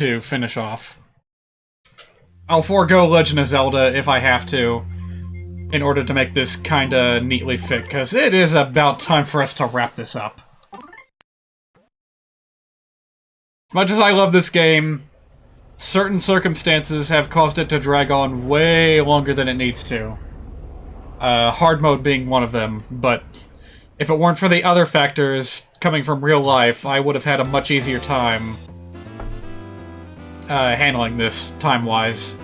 to finish off. I'll forego Legend of Zelda if I have to, in order to make this kinda neatly fit, because it is about time for us to wrap this up. As much as I love this game, certain circumstances have caused it to drag on way longer than it needs to. Hard mode being one of them, but if it weren't for the other factors coming from real life, I would have had a much easier time handling this, time-wise.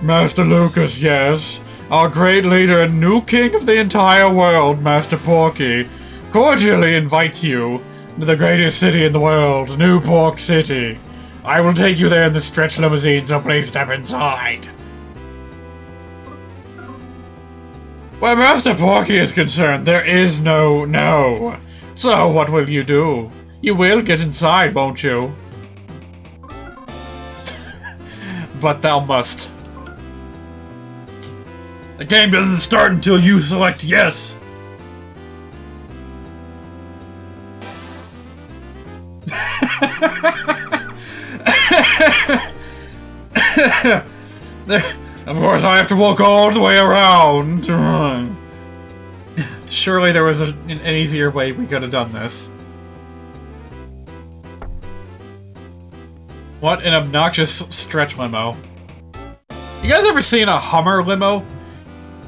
Master Lucas, yes. Our great leader and new king of the entire world, Master Porky, cordially invites you to the greatest city in the world, New Pork City. I will take you there in the stretch limousine, so please step inside. Where Master Porky is concerned, there is no no. So what will you do? You will get inside, won't you? But thou must. The game doesn't start until you select yes. Of course, I have to walk all the way around. Surely there was an easier way we could have done this. What an obnoxious stretch limo. You guys ever seen a Hummer limo?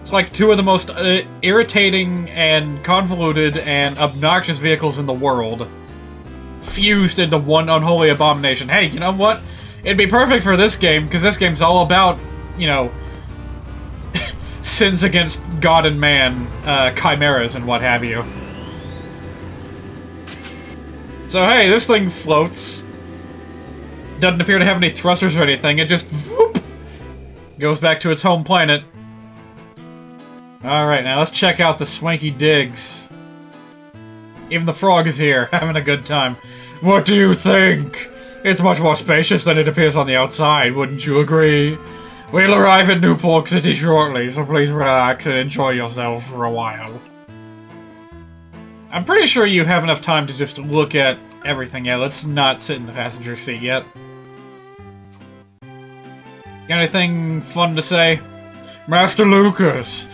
It's like two of the most irritating and convoluted and obnoxious vehicles in the world, fused into one unholy abomination. Hey, you know what? It'd be perfect for this game, because this game's all about, you know, sins against God and man, chimeras and what have you. So hey, this thing floats. Doesn't appear to have any thrusters or anything, it just whoop, goes back to its home planet. Alright, now let's check out the swanky digs. Even the frog is here, having a good time. What do you think? It's much more spacious than it appears on the outside, wouldn't you agree? We'll arrive at New Pork City shortly, so please relax and enjoy yourself for a while. I'm pretty sure you have enough time to just look at everything. Yeah, let's not sit in the passenger seat yet. Got anything fun to say? Master Lucas,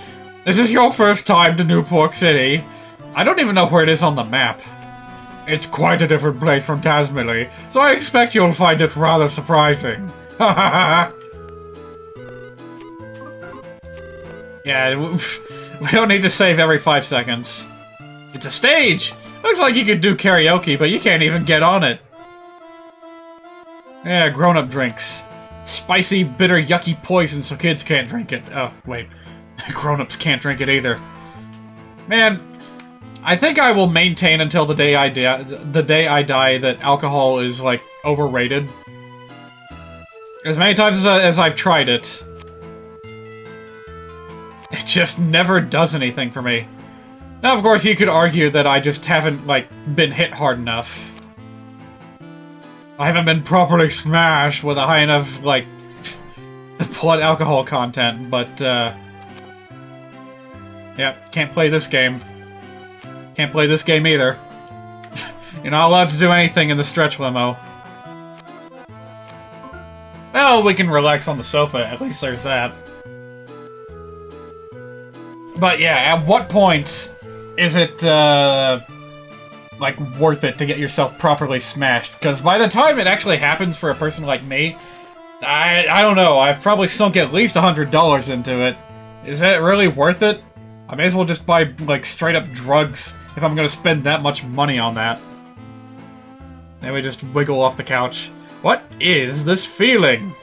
this is your first time to New Pork City. I don't even know where it is on the map. It's quite a different place from Tasmily, so I expect you'll find it rather surprising. Ha ha ha! Yeah, we don't need to save every 5 seconds. It's a stage! Looks like you could do karaoke, but you can't even get on it. Yeah, grown-up drinks. Spicy, bitter, yucky poison so kids can't drink it. Oh, wait. Grown-ups can't drink it either. Man, I think I will maintain until the day I die that alcohol is, like, overrated. As many times as I've tried it, it just never does anything for me. Now, of course, you could argue that I just haven't, like, been hit hard enough. I haven't been properly smashed with a high enough, like, blood alcohol content, but, yeah, can't play this game. Can't play this game either. You're not allowed to do anything in the stretch limo. Well, we can relax on the sofa, at least there's that. But yeah, at what point is it, like, worth it to get yourself properly smashed? Because by the time it actually happens for a person like me, I don't know, I've probably sunk at least $100 into it. Is it really worth it? I may as well just buy, like, straight-up drugs if I'm gonna spend that much money on that. Then we just wiggle off the couch. What is this feeling?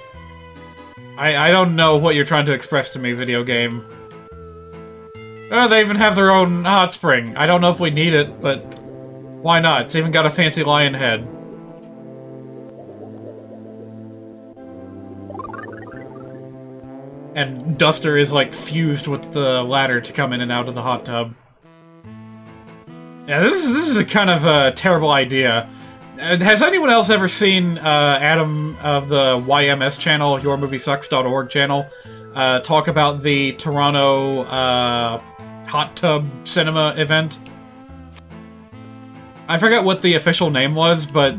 I don't know what you're trying to express to me, video game. Oh, they even have their own hot spring. I don't know if we need it, but why not? It's even got a fancy lion head. And Duster is, like, fused with the ladder to come in and out of the hot tub. Yeah, this is a kind of a terrible idea. Has anyone else ever seen Adam of the YMS channel, YourMovieSucks.org channel, talk about the Toronto hot tub cinema event? I forget what the official name was, but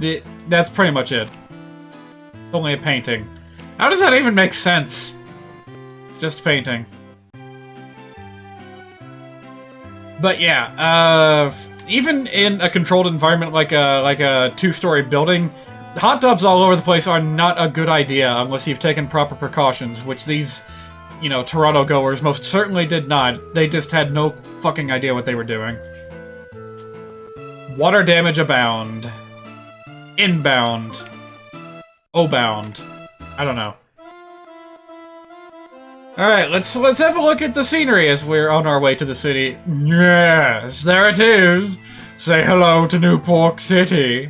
that's pretty much it. Only a painting. How does that even make sense? It's just painting. But yeah, even in a controlled environment like a two-story building, hot tubs all over the place are not a good idea unless you've taken proper precautions, which these, you know, Toronto goers most certainly did not. They just had no fucking idea what they were doing. Water damage abound. Inbound. O-bound. I don't know. Alright, let's have a look at the scenery as we're on our way to the city. Yes, there it is! Say hello to Newport City.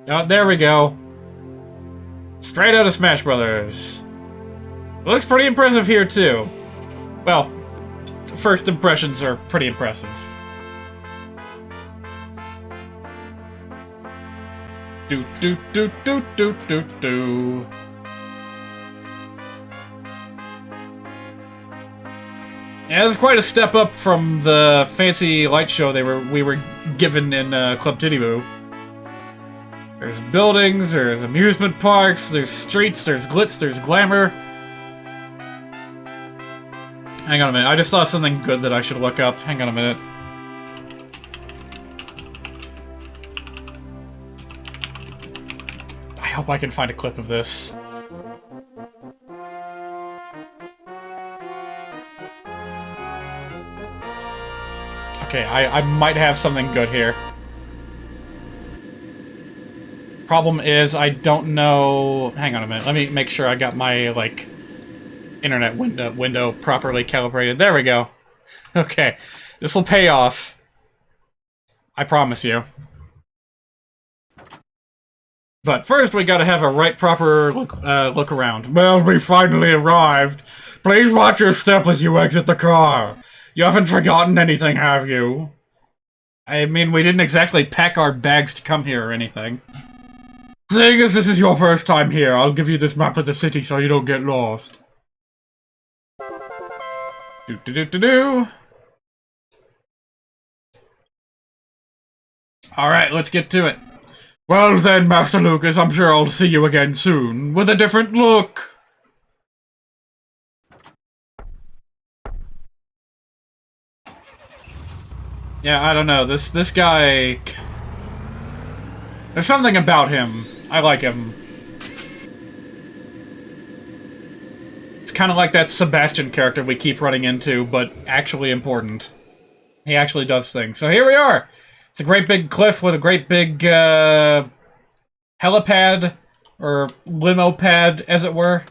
Oh, there we go. Straight out of Smash Brothers. Looks pretty impressive here, too. Well, first impressions are pretty impressive. Do do do do do do do. Yeah, this is quite a step up from the fancy light show we were given in Club Titty Boo. There's buildings, there's amusement parks, there's streets, there's glitz, there's glamour. Hang on a minute, I just saw something good that I should look up. Hang on a minute. I hope I can find a clip of this. Okay, I might have something good here. Problem is, I don't know... Hang on a minute, let me make sure I got my, like, internet window properly calibrated. There we go. Okay, this'll pay off. I promise you. But first, we gotta have a right proper look around. Well, we finally arrived. Please watch your step as you exit the car. You haven't forgotten anything, have you? I mean, we didn't exactly pack our bags to come here or anything. Seeing as this is your first time here, I'll give you this map of the city so you don't get lost. Do-do-do-do-do. Alright, let's get to it. Well then, Master Lucas, I'm sure I'll see you again soon, with a different look. Yeah, I don't know, this guy... There's something about him. I like him. It's kind of like that Sebastian character we keep running into, but actually important. He actually does things. So here we are! It's a great big cliff with a great big, helipad, or limo pad, as it were.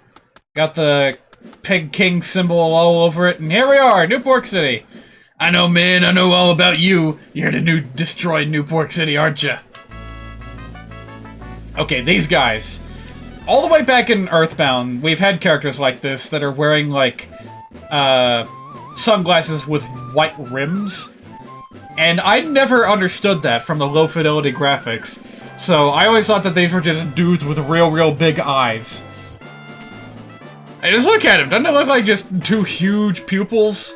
Got the Pig King symbol all over it, and here we are, Newport City! I know, man, I know all about you. You're here to destroy Newport City, aren't you? Okay, these guys. All the way back in Earthbound, we've had characters like this that are wearing, like, sunglasses with white rims. And I never understood that from the low-fidelity graphics. So I always thought that these were just dudes with real big eyes. Hey, just look at him. Doesn't it look like just two huge pupils?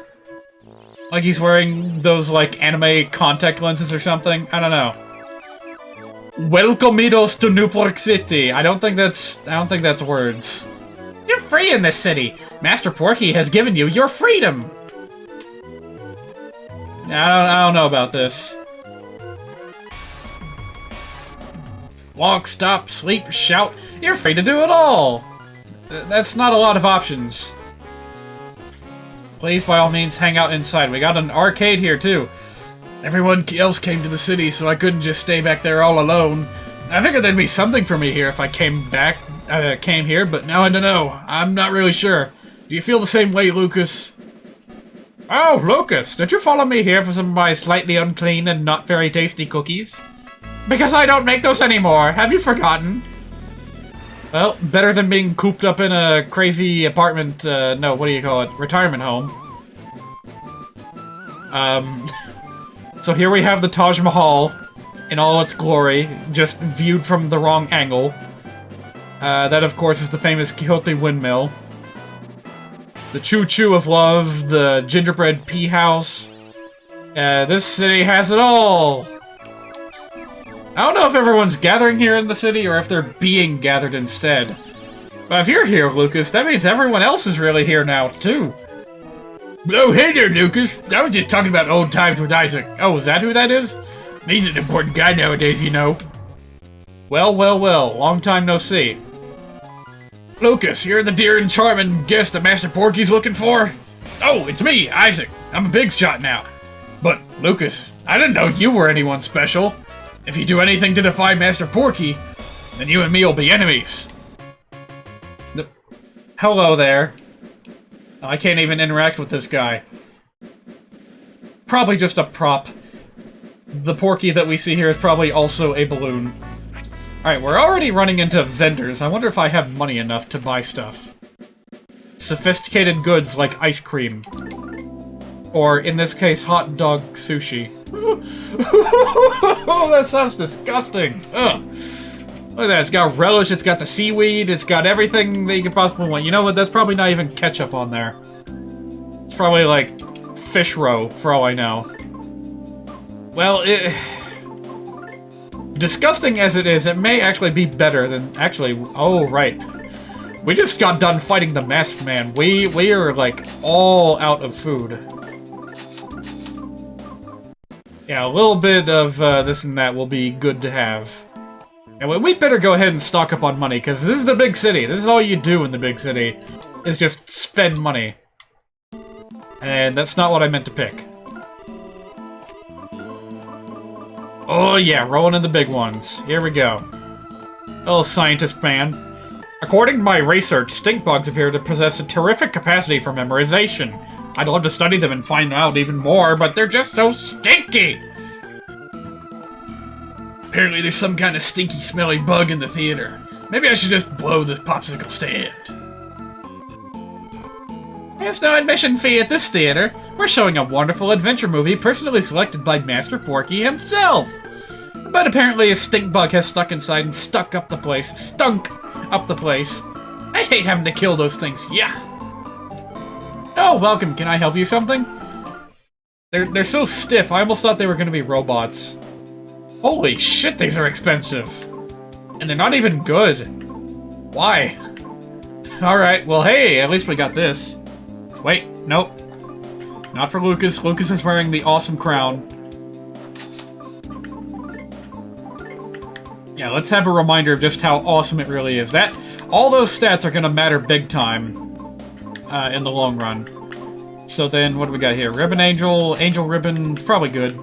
Like he's wearing those, like, anime contact lenses or something? I don't know. Welcomidos to Newport City. I don't think that's words. You're free in this city. Master Porky has given you your freedom. I don't know about this. Walk, stop, sleep, shout. You're free to do it all. That's not a lot of options. Please, by all means, hang out inside. We got an arcade here, too. Everyone else came to the city, so I couldn't just stay back there all alone. I figured there'd be something for me here if I came here, but now I don't know. I'm not really sure. Do you feel the same way, Lucas? Oh, Lucas, did you follow me here for some of my slightly unclean and not very tasty cookies? Because I don't make those anymore. Have you forgotten? Well, better than being cooped up in a crazy apartment, no, what do you call it? Retirement home. So here we have the Taj Mahal in all its glory, just viewed from the wrong angle. That, of course, is the famous Quixote windmill. The Choo Choo of Love, the gingerbread pea house. This city has it all! I don't know if everyone's gathering here in the city or if they're being gathered instead. But if you're here, Lucas, that means everyone else is really here now, too. Oh, hey there, Lucas. I was just talking about old times with Isaac. Oh, is that who that is? He's an important guy nowadays, you know. Well, well, well. Long time no see. Lucas, you're the dear and charming guest that Master Porky's looking for? Oh, it's me, Isaac. I'm a big shot now. But, Lucas, I didn't know you were anyone special. If you do anything to defy Master Porky, then you and me will be enemies. Hello there. I can't even interact with this guy. Probably just a prop. The Porky that we see here is probably also a balloon. Alright, we're already running into vendors. I wonder if I have money enough to buy stuff. Sophisticated goods like ice cream. Or, in this case, hot dog sushi. Oh, that sounds disgusting! Ugh. Look at that, it's got relish, it's got the seaweed, it's got everything that you could possibly want. You know what, that's probably not even ketchup on there. It's probably, like, fish roe, for all I know. Well, disgusting as it is, it may actually be better than... Actually, oh, right. We just got done fighting the Masked Man. We are, like, all out of food. Yeah, a little bit of this and that will be good to have. And we'd better go ahead and stock up on money, because this is the big city. This is all you do in the big city, is just spend money. And that's not what I meant to pick. Oh yeah, rolling in the big ones. Here we go. Little scientist man. According to my research, stink bugs appear to possess a terrific capacity for memorization. I'd love to study them and find out even more, but they're just so stinky! Apparently there's some kind of stinky, smelly bug in the theater. Maybe I should just blow this popsicle stand. There's no admission fee at this theater. We're showing a wonderful adventure movie personally selected by Master Porky himself. But apparently a stink bug has stuck inside and stunk up the place. I hate having to kill those things, yeah. Oh, welcome. Can I help you something? They're so stiff. I almost thought they were going to be robots. Holy shit, these are expensive. And they're not even good. Why? Alright, well hey, at least we got this. Wait, nope. Not for Lucas. Lucas is wearing the awesome crown. Yeah, let's have a reminder of just how awesome it really is. All those stats are gonna matter big time in the long run. So then, what do we got here? Ribbon Angel, Angel Ribbon, probably good.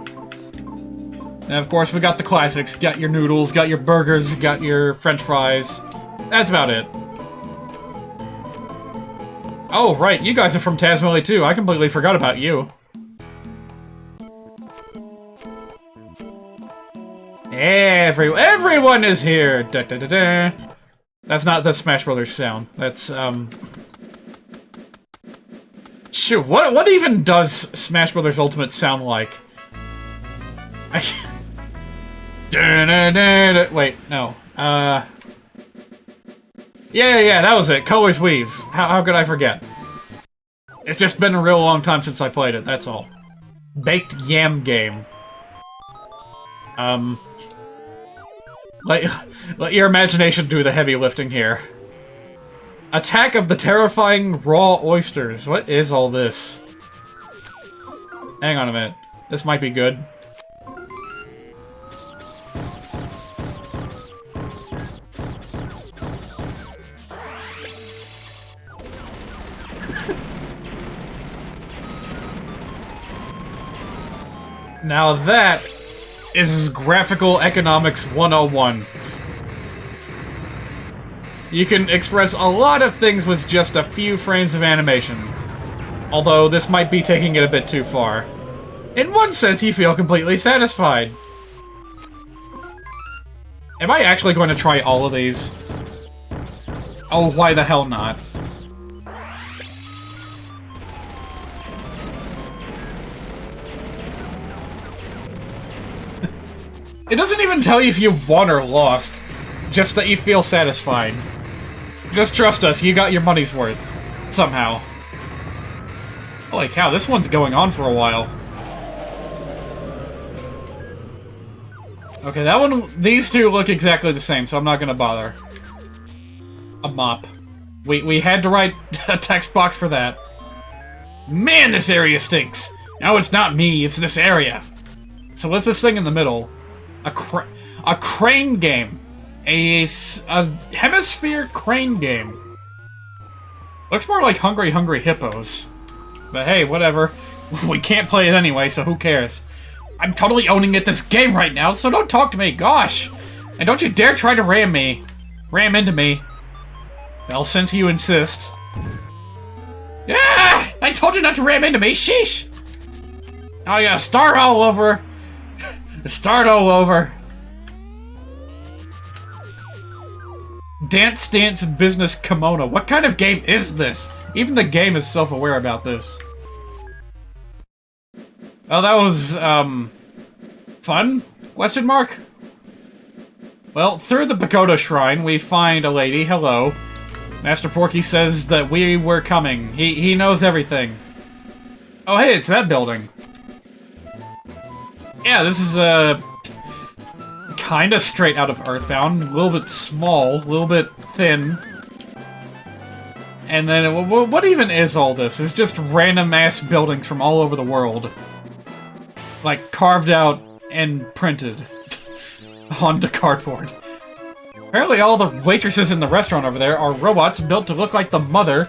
And of course, we got the classics. Got your noodles, got your burgers, got your french fries. That's about it. Oh, right, you guys are from Tasmania too. I completely forgot about you. Everyone is here! Da, da, da, da. That's not the Smash Brothers sound. That's, Shoot, what even does Smash Brothers Ultimate sound like? Wait, no. Yeah, that was it. Colors Weave. How could I forget? It's just been a real long time since I played it, that's all. Baked Yam Game. Let your imagination do the heavy lifting here. Attack of the Terrifying Raw Oysters. What is all this? Hang on a minute. This might be good. Now that is Graphical Economics 101. You can express a lot of things with just a few frames of animation. Although this might be taking it a bit too far. In one sense, you feel completely satisfied. Am I actually going to try all of these? Oh, why the hell not? It doesn't even tell you if you won or lost. Just that you feel satisfied. Just trust us, you got your money's worth. Somehow. Holy cow, this one's going on for a while. Okay, that one, these two look exactly the same, so I'm not gonna bother. A mop. We had to write a text box for that. Man, this area stinks! No, it's not me, it's this area. So what's this thing in the middle? A crane game. A hemisphere crane game. Looks more like Hungry Hungry Hippos. But hey, whatever. We can't play it anyway, so who cares? I'm totally owning it this game right now, so don't talk to me, gosh! And don't you dare try to ram into me. Well, since you insist. Ah! I told you not to ram into me, sheesh! Now I gotta start all over. Start all over. Dance Dance Business Kimono. What kind of game is this? Even the game is self-aware about this. Oh, that was, fun? Question mark? Well, through the Pagoda Shrine, we find a lady. Hello. Master Porky says that we were coming. He knows everything. Oh, hey, it's that building. Yeah, this is, kinda straight out of Earthbound. A little bit small, a little bit thin. And then, what even is all this? It's just random-ass buildings from all over the world. Like, carved out and printed onto cardboard. Apparently all the waitresses in the restaurant over there are robots built to look like the mother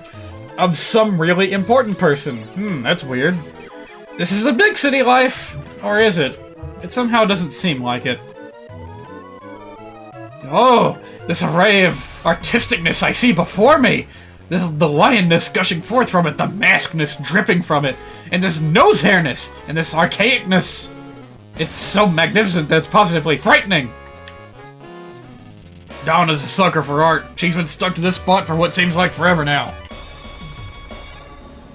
of some really important person. That's weird. This is a big city life, or is it? It somehow doesn't seem like it. Oh, this array of artisticness I see before me! This is the lionness gushing forth from it, the maskness dripping from it, and this nose hairness, and this archaicness. It's so magnificent that it's positively frightening! Dawn is a sucker for art. She's been stuck to this spot for what seems like forever now.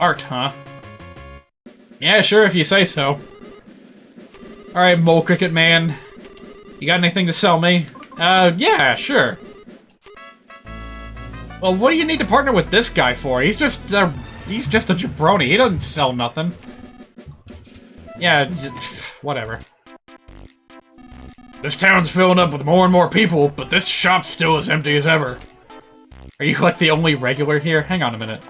Art, huh? Yeah, sure, if you say so. Alright, Mole Cricket Man. You got anything to sell me? Yeah, sure. Well, what do you need to partner with this guy for? He's just a jabroni. He doesn't sell nothing. Yeah, whatever. This town's filling up with more and more people, but this shop's still as empty as ever. Are you, like, the only regular here? Hang on a minute.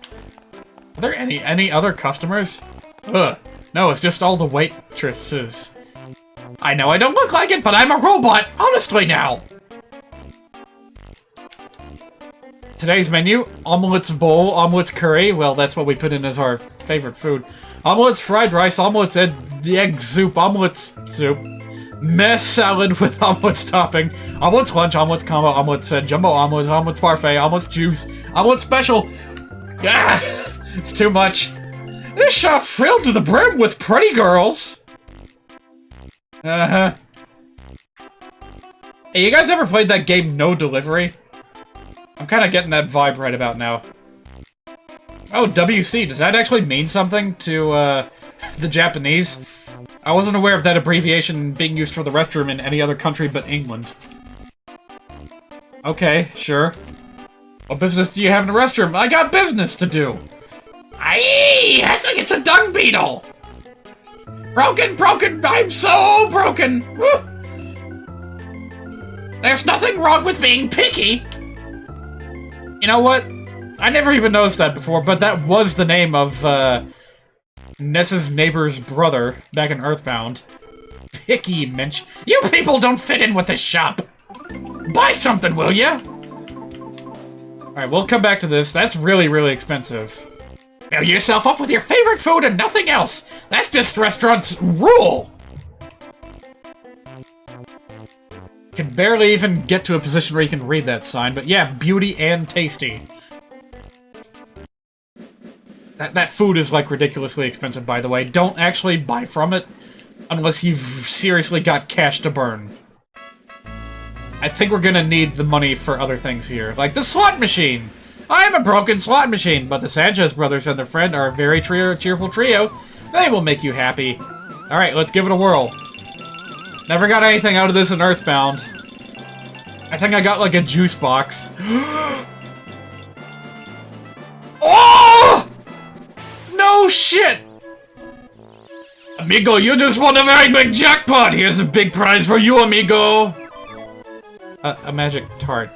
Are there any other customers? Ugh. No, it's just all the waitresses. I know I don't look like it, but I'm a robot! Honestly now! Today's menu, omelets bowl, omelets curry. Well, that's what we put in as our favorite food. Omelets fried rice, omelets egg soup, omelets soup. Mess salad with omelets topping. Omelets lunch, omelets combo, omelets jumbo omelets, omelets parfait, omelets juice, omelets special. Ah, it's too much. This shop filled to the brim with pretty girls. Uh-huh. Hey, you guys ever played that game No Delivery? I'm kind of getting that vibe right about now. Oh, WC, does that actually mean something to, the Japanese? I wasn't aware of that abbreviation being used for the restroom in any other country but England. Okay, sure. What business do you have in the restroom? I got business to do! Aye! I think it's a dung beetle! Broken, broken, I'm so broken! Woo. There's nothing wrong with being picky! You know what? I never even noticed that before, but that was the name of, Ness's neighbor's brother back in Earthbound. Picky Minch. You people don't fit in with this shop! Buy something, will ya? Alright, we'll come back to this. That's really, really expensive. Fill yourself up with your favorite food and nothing else! That's this restaurant's rule! Can barely even get to a position where you can read that sign, but yeah, beauty and tasty. That food is, like, ridiculously expensive, by the way. Don't actually buy from it unless you've seriously got cash to burn. I think we're gonna need the money for other things here, like the slot machine! I'm a broken slot machine, but the Sanchez brothers and their friend are a very cheerful trio. They will make you happy. Alright, let's give it a whirl. Never got anything out of this in Earthbound. I think I got, like, a juice box. Oh! No shit! Amigo, you just won a very big jackpot! Here's a big prize for you, amigo! A magic tart.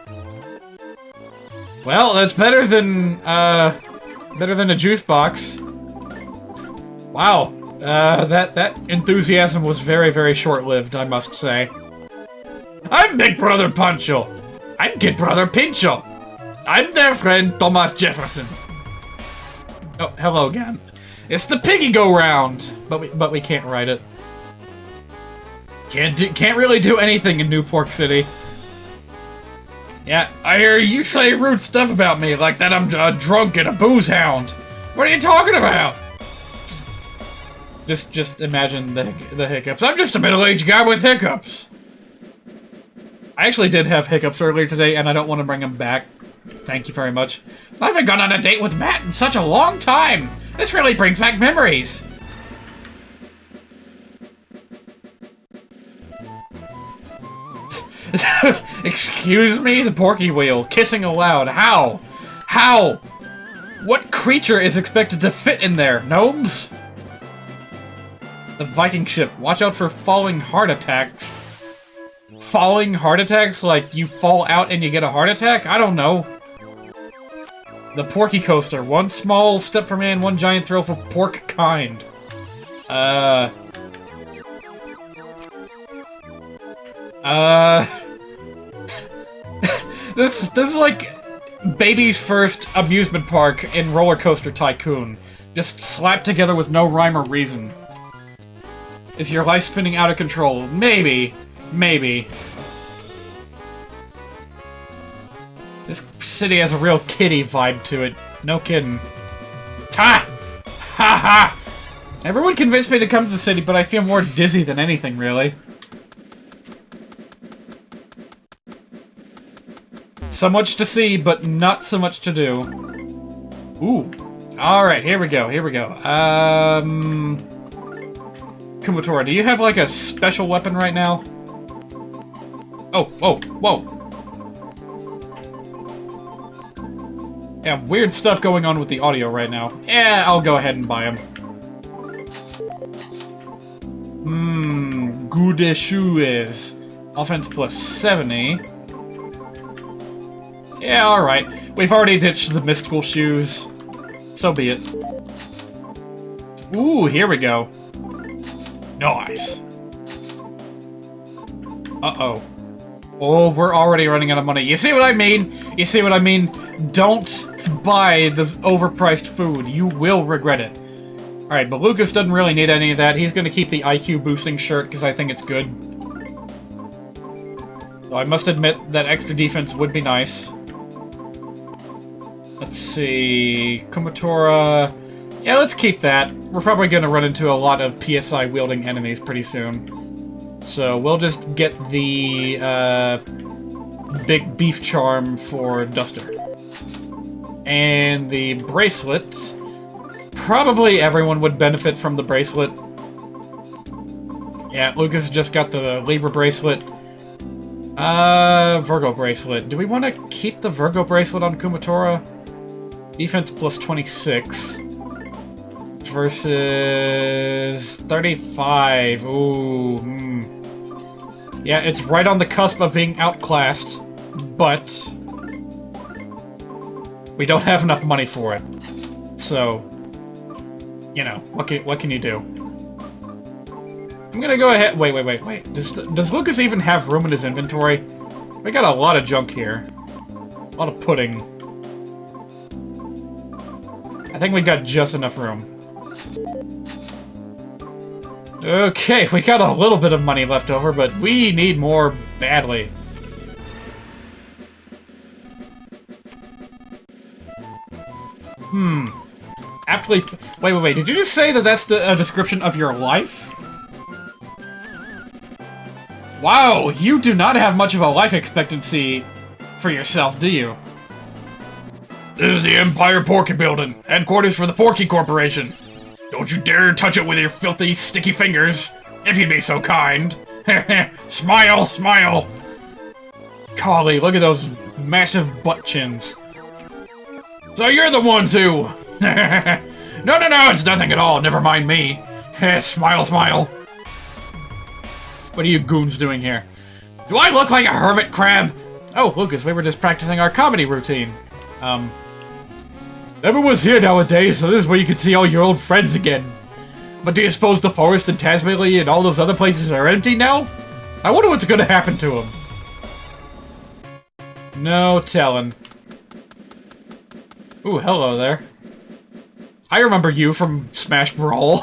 Well, that's better than a juice box. Wow. That enthusiasm was very, very short-lived, I must say. I'm Big Brother Pancho. I'm Kid Brother Pincho. I'm their friend Thomas Jefferson. Oh, hello again. It's the piggy go-round, but we can't write it. Can't really do anything in New Pork City. Yeah, I hear you say rude stuff about me, like that I'm drunk and a booze hound. What are you talking about? Just imagine the hiccups. I'm just a middle-aged guy with hiccups. I actually did have hiccups earlier today, and I don't want to bring them back. Thank you very much. I haven't gone on a date with Matt in such a long time. This really brings back memories. Excuse me? The Porky Wheel. Kissing aloud. How? How? What creature is expected to fit in there? Gnomes? The Viking ship. Watch out for falling heart attacks. Falling heart attacks? Like you fall out and you get a heart attack? I don't know. The Porky Coaster. One small step for man, one giant thrill for pork kind. This is like baby's first amusement park in Roller Coaster Tycoon. Just slapped together with no rhyme or reason. Is your life spinning out of control? Maybe. Maybe. This city has a real kiddie vibe to it. No kidding. Ha! Ha ha! Everyone convinced me to come to the city, but I feel more dizzy than anything, really. So much to see, but not so much to do. Ooh. Alright, here we go, here we go. Kumatora, do you have, like, a special weapon right now? Oh, whoa, whoa. Yeah, weird stuff going on with the audio right now. Yeah, I'll go ahead and buy him. Goude is offense plus 70. Yeah, alright. We've already ditched the mystical shoes. So be it. Ooh, here we go. Nice. Uh-oh. Oh, we're already running out of money. You see what I mean? You see what I mean? Don't buy this overpriced food. You will regret it. Alright, but Lucas doesn't really need any of that. He's gonna keep the IQ boosting shirt because I think it's good. Though I must admit that extra defense would be nice. Let's see... Kumatora... Yeah, let's keep that. We're probably gonna run into a lot of PSI-wielding enemies pretty soon. So we'll just get the, big beef charm for Duster. And the bracelet... Probably everyone would benefit from the bracelet. Yeah, Lucas just got the Libra bracelet. Virgo bracelet. Do we want to keep the Virgo bracelet on Kumatora? Defense plus 26. Versus 35. Ooh. Yeah, it's right on the cusp of being outclassed, but we don't have enough money for it. So, you know, what can you do? I'm gonna go ahead. Wait. Does Lucas even have room in his inventory? We got a lot of junk here. A lot of pudding. I think we got just enough room. Okay, we got a little bit of money left over, but we need more badly. Aptly... Wait. Did you just say that that's a description of your life? Wow, you do not have much of a life expectancy for yourself, do you? This is the Empire Porky Building, headquarters for the Porky Corporation. Don't you dare touch it with your filthy, sticky fingers, if you'd be so kind. Smile, smile. Golly, look at those massive butt chins. So you're the ones who... No, it's nothing at all, never mind me. Heh, smile, smile. What are you goons doing here? Do I look like a hermit crab? Oh, Lucas, we were just practicing our comedy routine. Everyone's here nowadays, so this is where you can see all your old friends again. But do you suppose the forest in Tasmania and all those other places are empty now? I wonder what's gonna happen to them. No telling. Ooh, hello there. I remember you from Smash Brawl.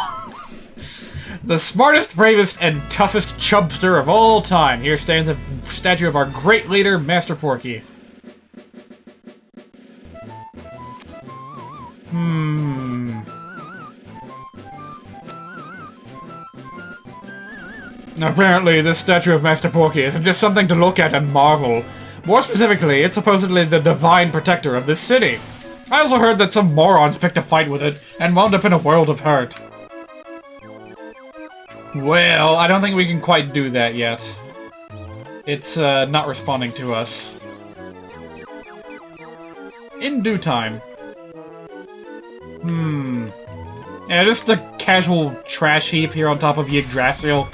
The smartest, bravest, and toughest chubster of all time. Here stands a statue of our great leader, Master Porky. Apparently, this statue of Master Porky isn't just something to look at and marvel. More specifically, it's supposedly the divine protector of this city. I also heard that some morons picked a fight with it and wound up in a world of hurt. Well, I don't think we can quite do that yet. It's, not responding to us. In due time. Yeah, just a casual trash heap here on top of Yggdrasil.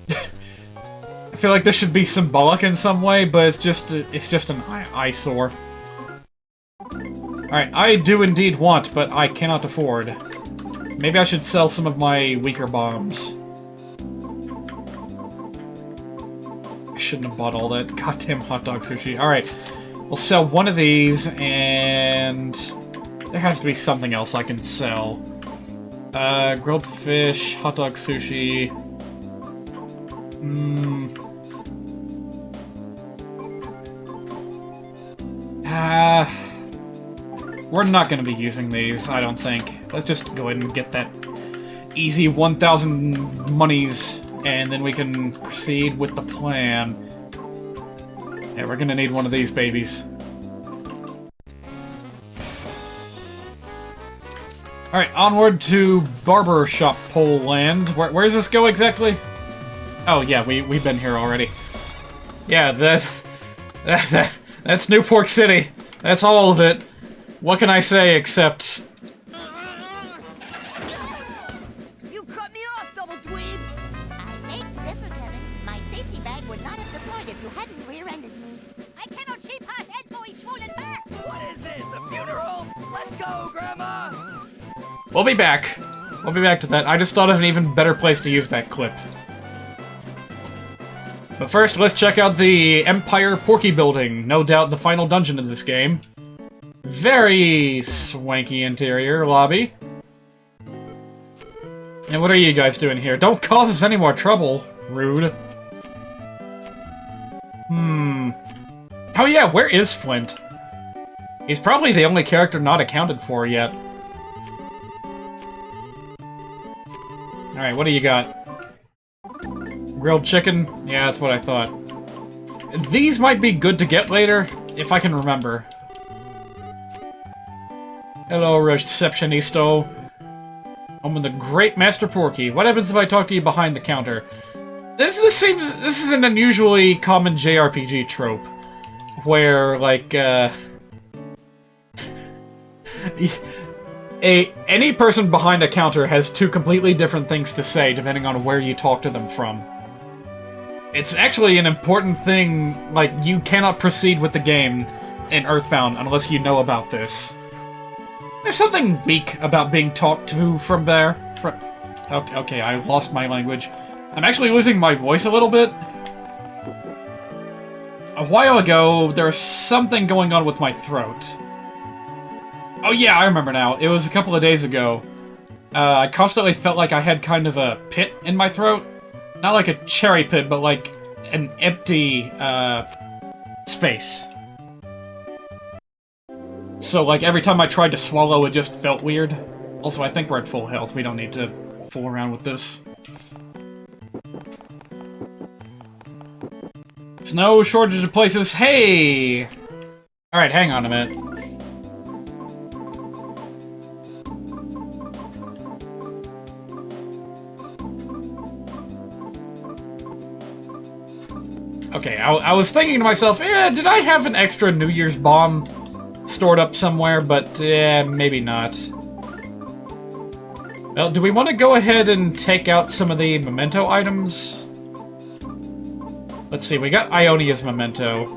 I feel like this should be symbolic in some way, but it's just an eyesore. Alright, I do indeed want, but I cannot afford. Maybe I should sell some of my weaker bombs. I shouldn't have bought all that goddamn hot dog sushi. Alright, we'll sell one of these, and there has to be something else I can sell. Grilled fish, hot dog sushi. We're not going to be using these, I don't think. Let's just go ahead and get that easy 1,000 monies, and then we can proceed with the plan. Yeah, we're going to need one of these babies. Alright, onward to Barber Shop Pole Land. Where does this go exactly? Oh yeah, we've been here already. Yeah, that's Newport City. That's all of it. What can I say except... You cut me off, double dweeb! I beg to differ, Kevin. My safety bag would not have deployed if you hadn't rear-ended me. I cannot see past Edboy's swollen back! What is this, a funeral? Let's go, Grandma! We'll be back. We'll be back to that. I just thought of an even better place to use that clip. But first, let's check out the Empire Porky Building. No doubt the final dungeon of this game. Very swanky interior lobby. And what are you guys doing here? Don't cause us any more trouble. Rude. Oh yeah, where is Flint? He's probably the only character not accounted for yet. Alright, what do you got? Grilled chicken? Yeah, that's what I thought. These might be good to get later, if I can remember. Hello, receptionisto. I'm with the great Master Porky. What happens if I talk to you behind the counter? This is an unusually common JRPG trope. Where, like, any person behind a counter has two completely different things to say, depending on where you talk to them from. It's actually an important thing, like, you cannot proceed with the game in Earthbound unless you know about this. There's something weak about being talked to from there. Okay, I lost my language. I'm actually losing my voice a little bit. A while ago, there was something going on with my throat. Oh yeah, I remember now. It was a couple of days ago. I constantly felt like I had kind of a pit in my throat. Not like a cherry pit, but like an empty, space. So, like, every time I tried to swallow, it just felt weird. Also, I think we're at full health. We don't need to fool around with this. There's no shortage of places. Hey! Alright, hang on a minute. Okay, I was thinking to myself, did I have an extra New Year's bomb stored up somewhere? But, maybe not. Well, do we want to go ahead and take out some of the memento items? Let's see, we got Ionia's memento.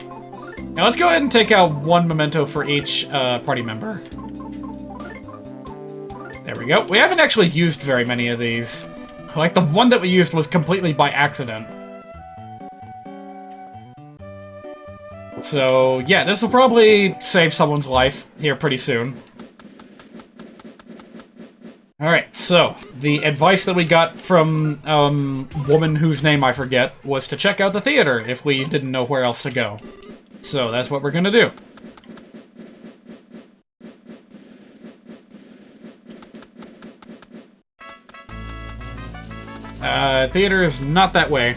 Now let's go ahead and take out one memento for each party member. There we go. We haven't actually used very many of these. Like, the one that we used was completely by accident. So, yeah, this will probably save someone's life here pretty soon. Alright, so, the advice that we got from, woman whose name I forget, was to check out the theater if we didn't know where else to go. So, that's what we're gonna do. Theater is not that way.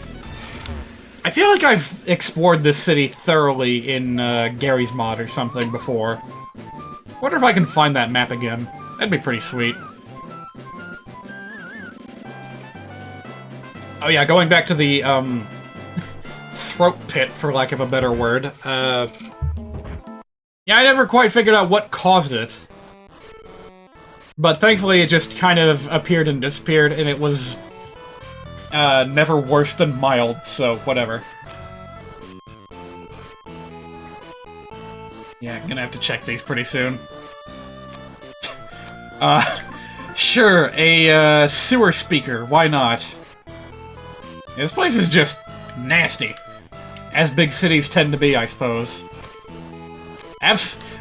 I feel like I've explored this city thoroughly in, Gary's mod or something before. Wonder if I can find that map again. That'd be pretty sweet. Oh yeah, going back to the, throat pit, for lack of a better word, yeah, I never quite figured out what caused it. But thankfully it just kind of appeared and disappeared, and it was, never worse than mild, so whatever. Yeah, I'm gonna have to check these pretty soon. Sure, a, sewer speaker, why not? This place is just nasty. As big cities tend to be, I suppose.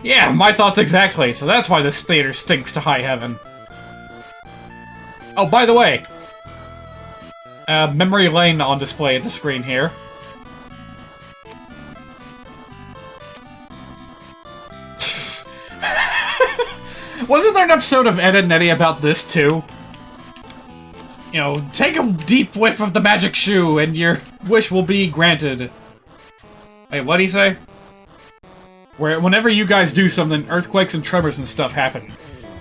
Yeah, my thoughts exactly, so that's why this theater stinks to high heaven. Oh, by the way, memory lane on display at the screen here. Wasn't there an episode of Ed and Eddie about this, too? You know, take a deep whiff of the magic shoe and your wish will be granted. Wait, what'd he say? Whenever you guys do something, earthquakes and tremors and stuff happen.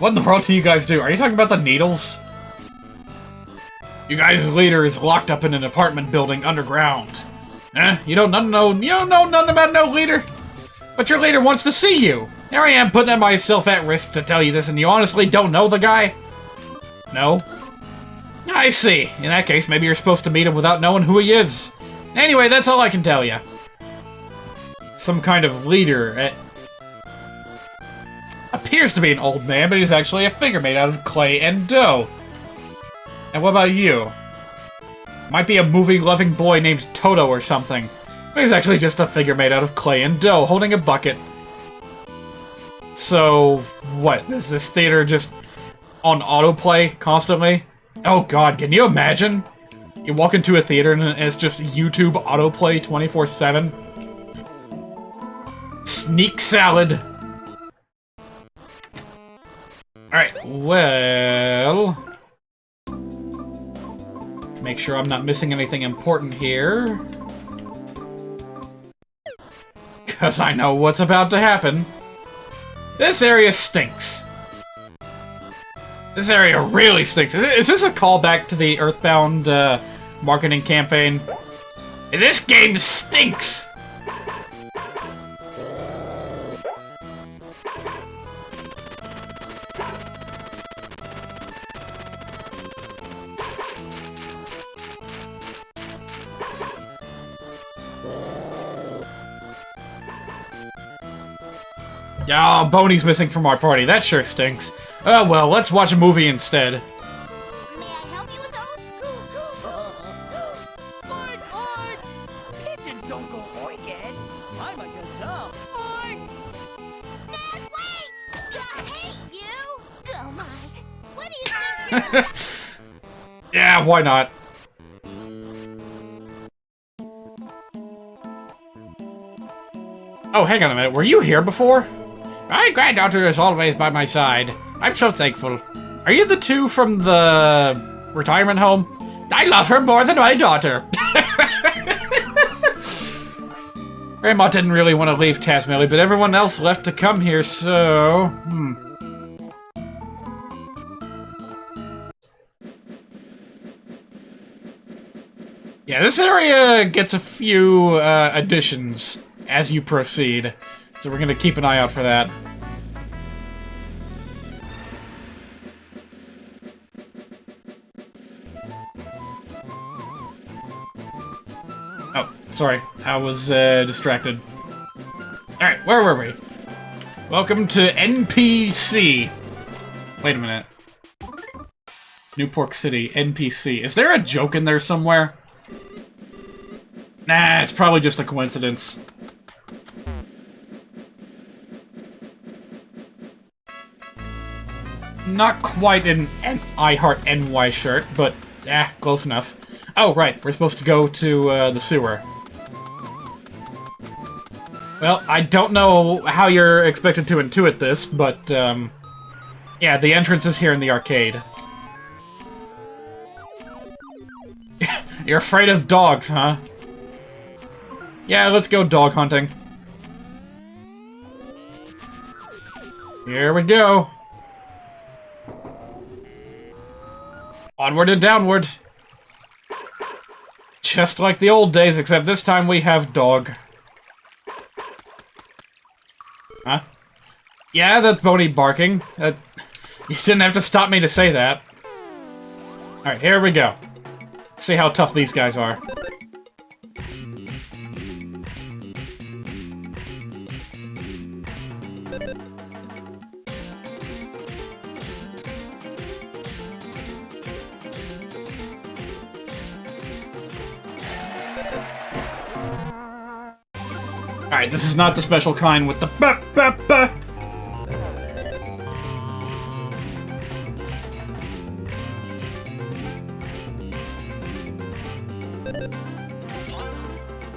What in the world do you guys do? Are you talking about the needles? You guys' leader is locked up in an apartment building underground. Eh? You don't know nothing about no leader? But your leader wants to see you! Here I am putting myself at risk to tell you this, and you honestly don't know the guy? No? I see. In that case, maybe you're supposed to meet him without knowing who he is. Anyway, that's all I can tell you. Some kind of leader. Appears to be an old man, but he's actually a figure made out of clay and dough. And what about you? Might be a movie-loving boy named Toto or something. But he's actually just a figure made out of clay and dough, holding a bucket. So, what? Is this theater just on autoplay constantly? Oh god, can you imagine? You walk into a theater and it's just YouTube autoplay 24/7. Sneak salad. Alright, well... Make sure I'm not missing anything important here. Because I know what's about to happen. This area stinks. This area really stinks. Is this a callback to the Earthbound marketing campaign? This game stinks! Oh, Boney's missing from our party. That sure stinks. Oh well, let's watch a movie instead. May I help you with those? Oink, oink! Pigeons don't go oinking. I'm a gazelle. Oink! Dad, wait! I hate you! Oh my. What do you think? Yeah, why not? Oh, hang on a minute. Were you here before? My granddaughter is always by my side. I'm so thankful. Are you the two from the retirement home? I love her more than my daughter. Grandma didn't really want to leave Tasmilly, but everyone else left to come here, so... Yeah, this area gets a few additions as you proceed, so we're gonna keep an eye out for that. sorry. I was distracted. Alright, where were we? Welcome to NPC. Wait a minute. Newport City, NPC. Is there a joke in there somewhere? Nah, it's probably just a coincidence. Not quite an I Heart NY shirt, but close enough. Oh, right, we're supposed to go to the sewer. Well, I don't know how you're expected to intuit this, but, yeah, the entrance is here in the arcade. You're afraid of dogs, huh? Yeah, let's go dog hunting. Here we go. Onward and downward. Just like the old days, except this time we have dog. Huh? Yeah, that's Boney barking. You didn't have to stop me to say that. Alright, here we go. Let's see how tough these guys are. Alright, this is not the special kind with the ba-ba-ba.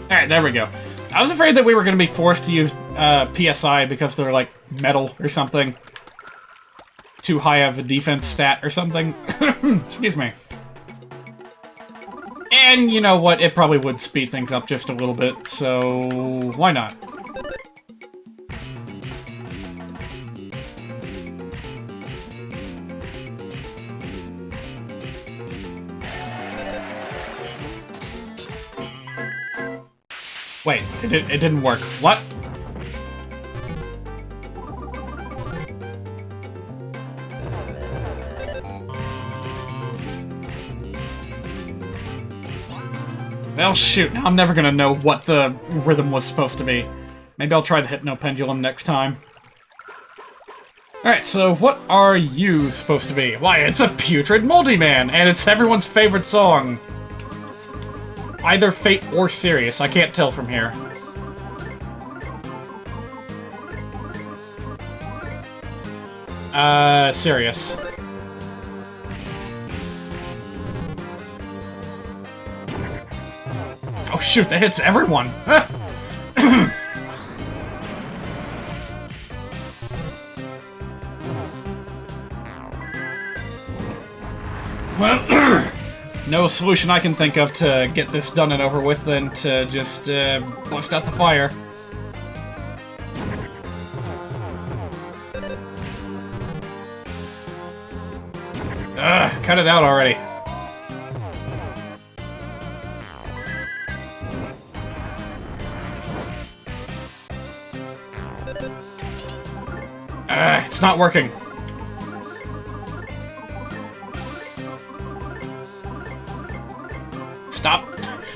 Alright, there we go. I was afraid that we were going to be forced to use PSI because they're, like, metal or something. Too high of a defense stat or something. Excuse me. And you know what? It probably would speed things up just a little bit, so why not? Wait, it didn't work. What? Well, shoot, now I'm never gonna know what the rhythm was supposed to be. Maybe I'll try the Hypno Pendulum next time. Alright, so what are you supposed to be? Why, it's a putrid moldy man, and it's everyone's favorite song. Either Fate or Sirius, I can't tell from here. Sirius. Oh shoot, that hits everyone! Well, no solution I can think of to get this done and over with than to just bust out the fire. Cut it out already. It's not working.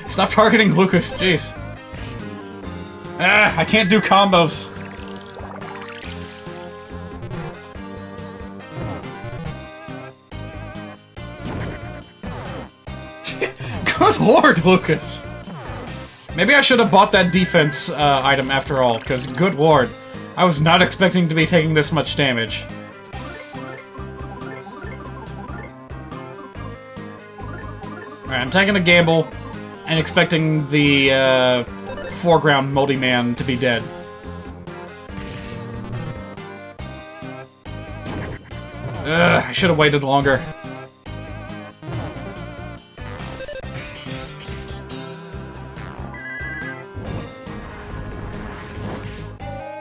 Stop targeting Lucas, jeez. I can't do combos. Good lord, Lucas. Maybe I should have bought that defense item after all, because good lord, I was not expecting to be taking this much damage. Alright, I'm taking a gamble and expecting the foreground moldy man to be dead. I should have waited longer.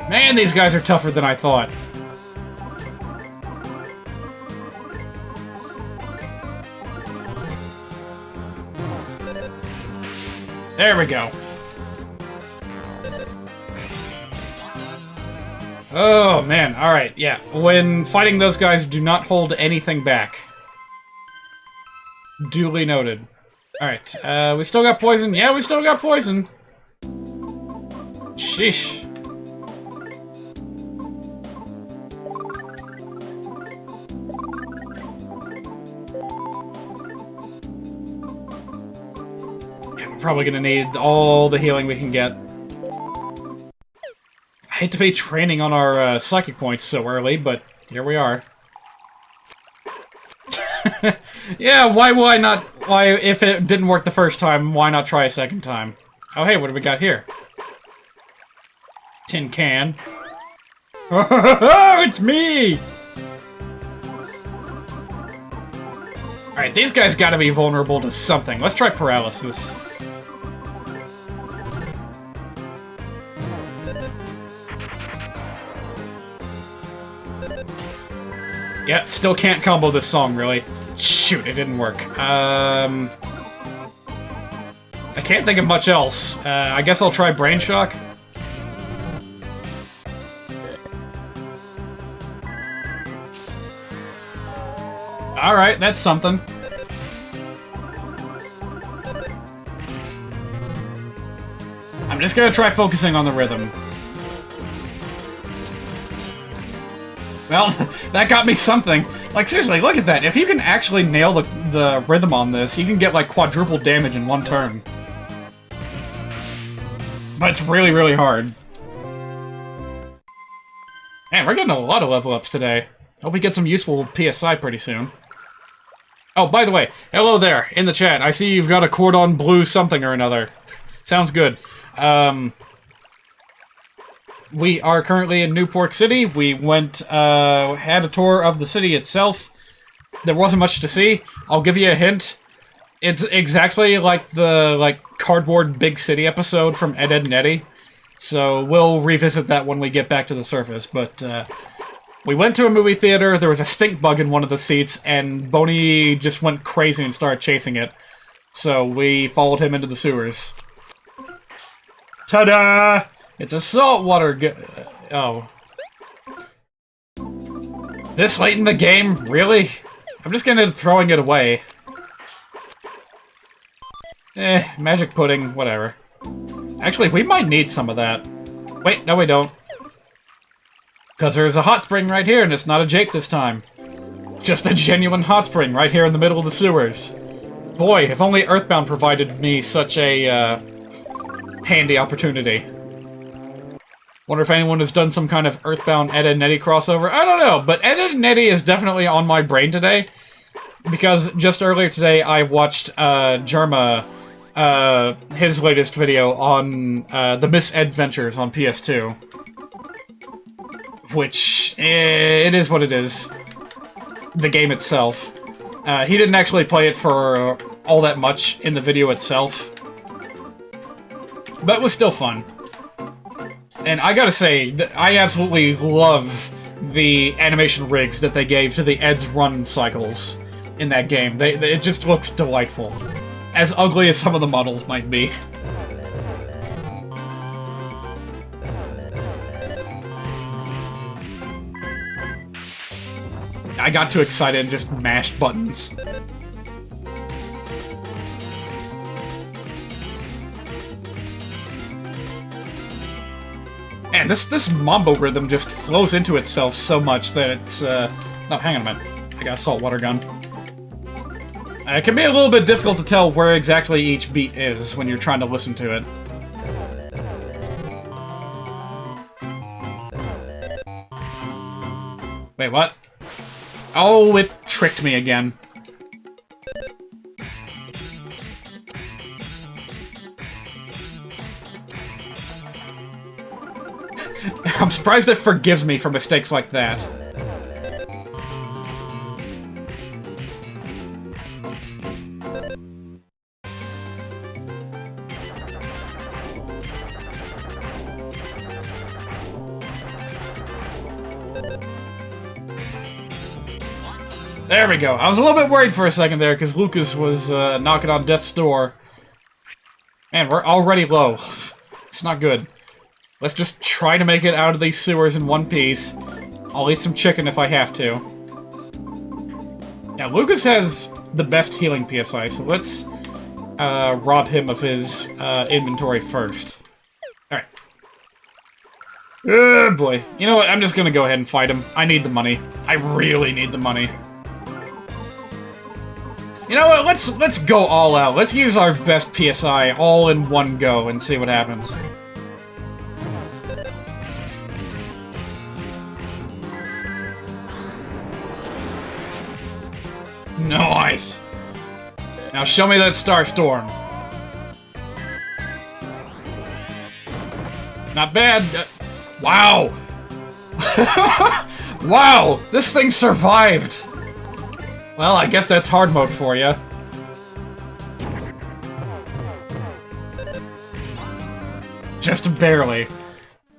Man, these guys are tougher than I thought. There we go. Oh, man. Alright, yeah. When fighting those guys, do not hold anything back. Duly noted. Alright, we still got poison? Yeah, we still got poison. Sheesh. Yeah, we're probably gonna need all the healing we can get. I hate to be training on our psychic points so early, but here we are. Yeah, why not? Why, if it didn't work the first time, why not try a second time? Oh, hey, what do we got here? Tin can. Oh, it's me! Alright, these guys gotta be vulnerable to something. Let's try paralysis. Yeah, still can't combo this song, really. Shoot, it didn't work. I can't think of much else. I guess I'll try Brain Shock. Alright, that's something. I'm just gonna try focusing on the rhythm. Well, that got me something. Like, seriously, look at that. If you can actually nail the rhythm on this, you can get, like, quadruple damage in one turn. But it's really, really hard. Man, we're getting a lot of level ups today. Hope we get some useful PSI pretty soon. Oh, by the way, hello there, in the chat. I see you've got a cordon bleu something or another. Sounds good. We are currently in Newport City. We went, had a tour of the city itself. There wasn't much to see. I'll give you a hint. It's exactly like the, cardboard big city episode from Ed, Edd n Eddy. So we'll revisit that when we get back to the surface, but, we went to a movie theater, there was a stink bug in one of the seats, and Boney just went crazy and started chasing it. So we followed him into the sewers. Ta-da! It's a saltwater oh. This late in the game? Really? I'm just gonna end up throwing it away. Magic pudding, whatever. Actually, we might need some of that. Wait, no we don't. Because there's a hot spring right here, and it's not a Jake this time. Just a genuine hot spring right here in the middle of the sewers. Boy, if only Earthbound provided me such a, handy opportunity. Wonder if anyone has done some kind of Earthbound Ed, Edd n Eddy crossover? I don't know, but Ed, Edd n Eddy is definitely on my brain today. Because just earlier today, I watched, Jerma, his latest video on, the Misadventures on PS2. Which, it is what it is. The game itself. He didn't actually play it for all that much in the video itself. But it was still fun. And I gotta say, I absolutely love the animation rigs that they gave to the Ed's run cycles in that game. It just looks delightful. As ugly as some of the models might be. I got too excited and just mashed buttons. Man, this mambo rhythm just flows into itself so much that it's, Oh, hang on a minute. I got a saltwater gun. It can be a little bit difficult to tell where exactly each beat is when you're trying to listen to it. Wait, what? Oh, it tricked me again. I'm surprised it forgives me for mistakes like that. There we go. I was a little bit worried for a second there, because Lucas was knocking on death's door. Man, we're already low. It's not good. Let's just try to make it out of these sewers in one piece. I'll eat some chicken if I have to. Yeah, Lucas has the best healing PSI, so let's rob him of his inventory first. Alright. Oh boy. You know what? I'm just gonna go ahead and fight him. I need the money. I really need the money. You know what? Let's go all out. Let's use our best PSI all in one go and see what happens. Nice. Now show me that Star Storm. Not bad. Wow. Wow, this thing survived. Well, I guess that's hard mode for you. Just barely.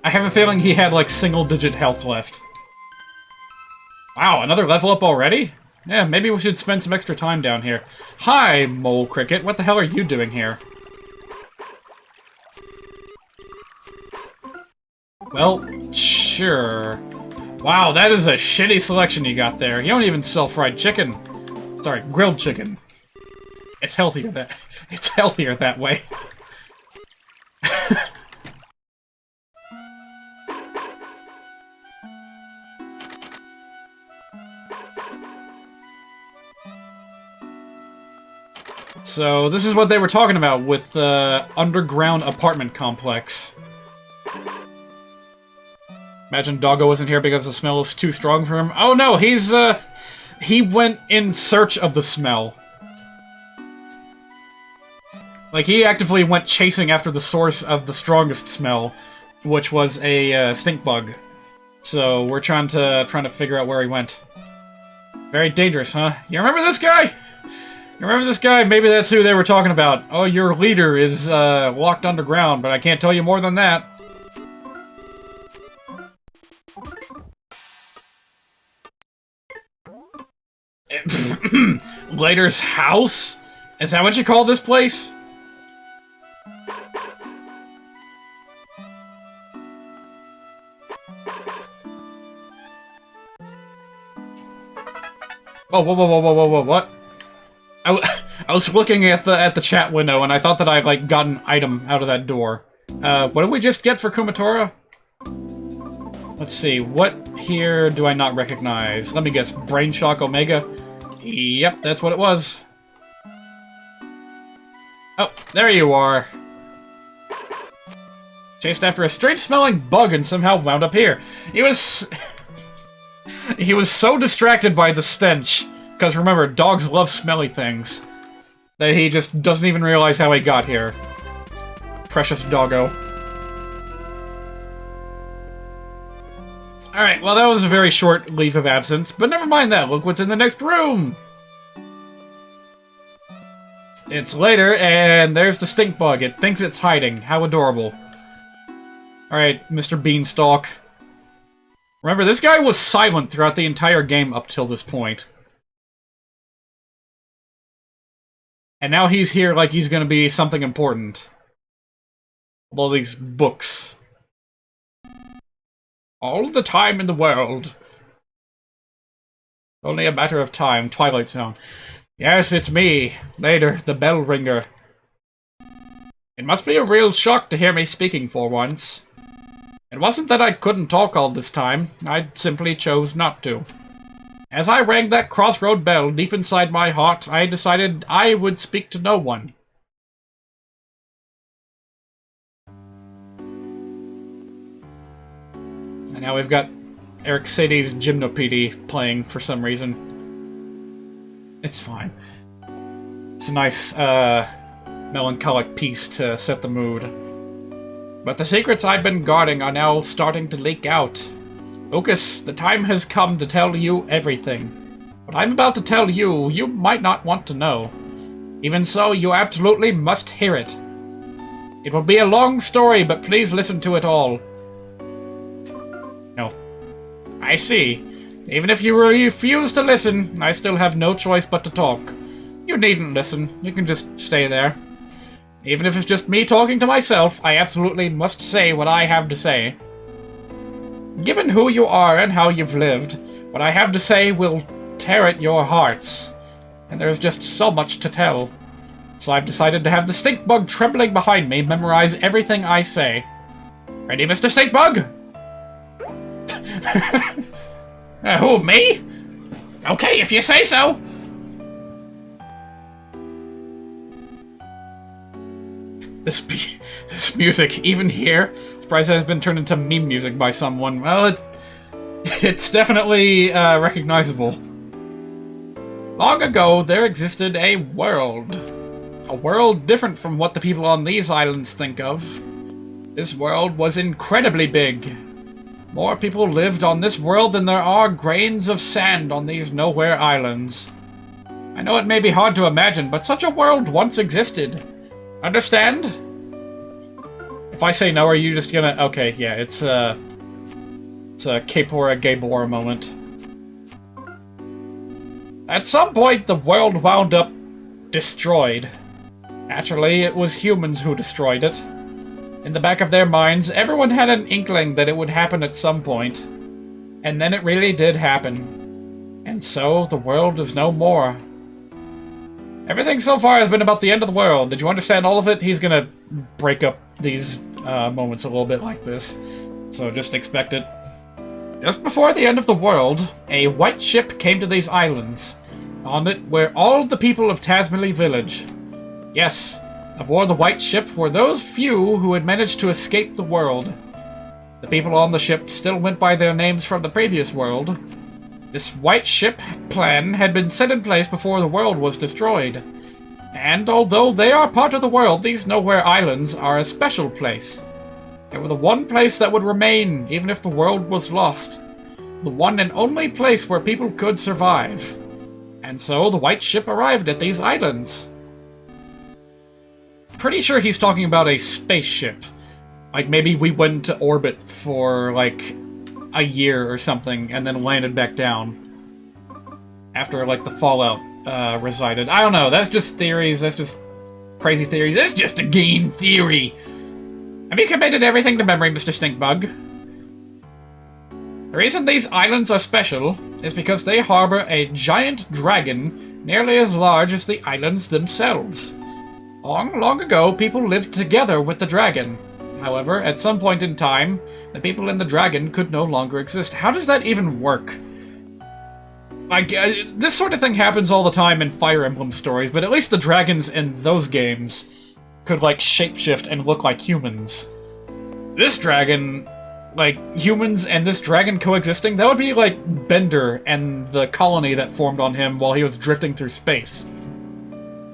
I have a feeling he had like single-digit health left. Wow, another level up already? Yeah, maybe we should spend some extra time down here. Hi, Mole Cricket. What the hell are you doing here? Well, sure. Wow, that is a shitty selection you got there. You don't even sell fried chicken. Sorry, grilled chicken. It's healthier that way. So, this is what they were talking about with the underground apartment complex. Imagine Doggo wasn't here because the smell is too strong for him. Oh no, he went in search of the smell. Like, he actively went chasing after the source of the strongest smell, which was a stink bug. So, we're trying to figure out where he went. Very dangerous, huh? You remember this guy? You remember this guy? Maybe that's who they were talking about. Oh, your leader is locked underground, but I can't tell you more than that. Leader's house? Is that what you call this place? Oh, whoa, what? I was looking at the chat window and I thought that I like got an item out of that door. What did we just get for Kumatora? Let's see, what here do I not recognize? Let me guess, Brain Shock Omega? Yep, that's what it was. Oh, there you are. Chased after a strange-smelling bug and somehow wound up here. He was... he was so distracted by the stench, because remember, dogs love smelly things, that he just doesn't even realize how he got here. Precious doggo. Alright, well that was a very short leave of absence, but never mind that, look what's in the next room! It's later, and there's the stink bug. It thinks it's hiding. How adorable. Alright, Mr. Beanstalk. Remember, this guy was silent throughout the entire game up till this point. And now he's here like he's gonna be something important. All these books. All the time in the world. Only a matter of time. Twilight Zone. Yes, it's me. Later, the bell ringer. It must be a real shock to hear me speaking for once. It wasn't that I couldn't talk all this time. I simply chose not to. As I rang that crossroad bell deep inside my heart, I decided I would speak to no one. And now we've got Eric Sadie's Gymnopedie playing for some reason. It's fine. It's a nice, melancholic piece to set the mood. But the secrets I've been guarding are now starting to leak out. Lucas, the time has come to tell you everything. What I'm about to tell you, you might not want to know. Even so, you absolutely must hear it. It will be a long story, but please listen to it all. No. I see. Even if you refuse to listen, I still have no choice but to talk. You needn't listen. You can just stay there. Even if it's just me talking to myself, I absolutely must say what I have to say. Given who you are and how you've lived, what I have to say will tear at your hearts. And there's just so much to tell. So I've decided to have the stink bug trembling behind me memorize everything I say. Ready, Mr. Stink Bug? Who, me? Okay, if you say so. This music, even here, surprised it has been turned into meme music by someone. Well, it's definitely recognizable. Long ago, there existed a world. A world different from what the people on these islands think of. This world was incredibly big. More people lived on this world than there are grains of sand on these nowhere islands. I know it may be hard to imagine, but such a world once existed. Understand? If I say no, are you just gonna... Okay, yeah, it's a Kapora Gabora moment. At some point, the world wound up destroyed. Naturally, it was humans who destroyed it. In the back of their minds, everyone had an inkling that it would happen at some point. And then it really did happen. And so, the world is no more. Everything so far has been about the end of the world. Did you understand all of it? He's gonna break up these moments a little bit like this. So just expect it. Just before the end of the world, a white ship came to these islands. On it were all the people of Tasmily Village. Yes, aboard the white ship were those few who had managed to escape the world. The people on the ship still went by their names from the previous world. This white ship plan had been set in place before the world was destroyed. And although they are part of the world, these Nowhere Islands are a special place. They were the one place that would remain, even if the world was lost. The one and only place where people could survive. And so the white ship arrived at these islands. Pretty sure he's talking about a spaceship. Like, maybe we went into orbit for, like, a year or something, and then landed back down. After, like, the fallout resided. I don't know, that's just theories, that's just crazy theories. That's just a game theory! Have you committed everything to memory, Mr. Stinkbug? The reason these islands are special is because they harbor a giant dragon nearly as large as the islands themselves. Long, long ago, people lived together with the dragon. However, at some point in time, the people in the dragon could no longer exist. How does that even work? Like, this sort of thing happens all the time in Fire Emblem stories, but at least the dragons in those games could, like, shapeshift and look like humans. This dragon, like, humans and this dragon coexisting, that would be like Bender and the colony that formed on him while he was drifting through space.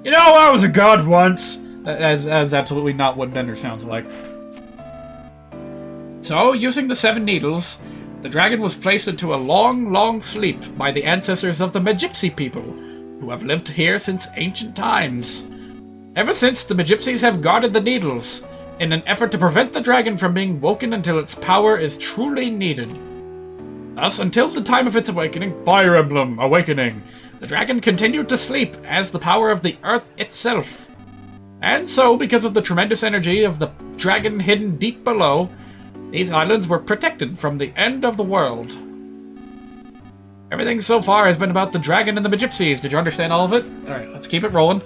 You know, I was a god once! That's absolutely not what Bender sounds like. So, using the 7 needles, the dragon was placed into a long, long sleep by the ancestors of the Magypsy people, who have lived here since ancient times. Ever since, the Magypsies have guarded the needles, in an effort to prevent the dragon from being woken until its power is truly needed. Thus, until the time of its awakening, Fire Emblem Awakening, the dragon continued to sleep as the power of the earth itself. And so, because of the tremendous energy of the dragon hidden deep below, these islands were protected from the end of the world. Everything so far has been about the dragon and the Magypsies. Did you understand all of it? Alright, let's keep it rolling.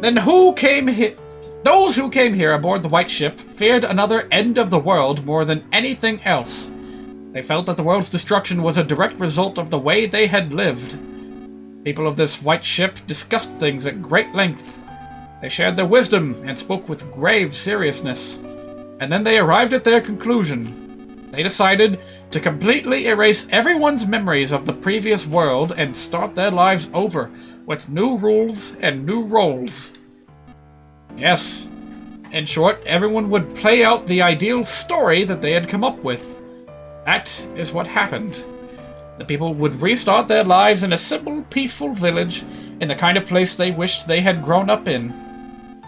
Then who came here? Those who came here aboard the white ship feared another end of the world more than anything else. They felt that the world's destruction was a direct result of the way they had lived. People of this white ship discussed things at great length. They shared their wisdom and spoke with grave seriousness. And then they arrived at their conclusion. They decided to completely erase everyone's memories of the previous world and start their lives over with new rules and new roles. Yes. In short, everyone would play out the ideal story that they had come up with. That is what happened. The people would restart their lives in a simple, peaceful village in the kind of place they wished they had grown up in.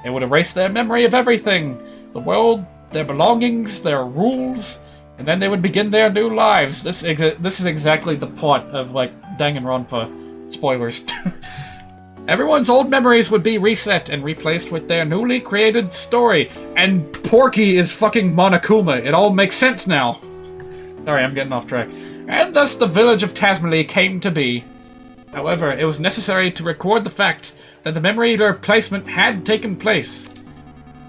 They would erase their memory of everything, the world, their belongings, their rules, and then they would begin their new lives. This is exactly the plot of, like, Danganronpa. Spoilers. Everyone's old memories would be reset and replaced with their newly created story. And Porky is fucking Monokuma. It all makes sense now. Sorry, I'm getting off track. And thus the village of Tasmily came to be. However, it was necessary to record the fact that the memory replacement had taken place.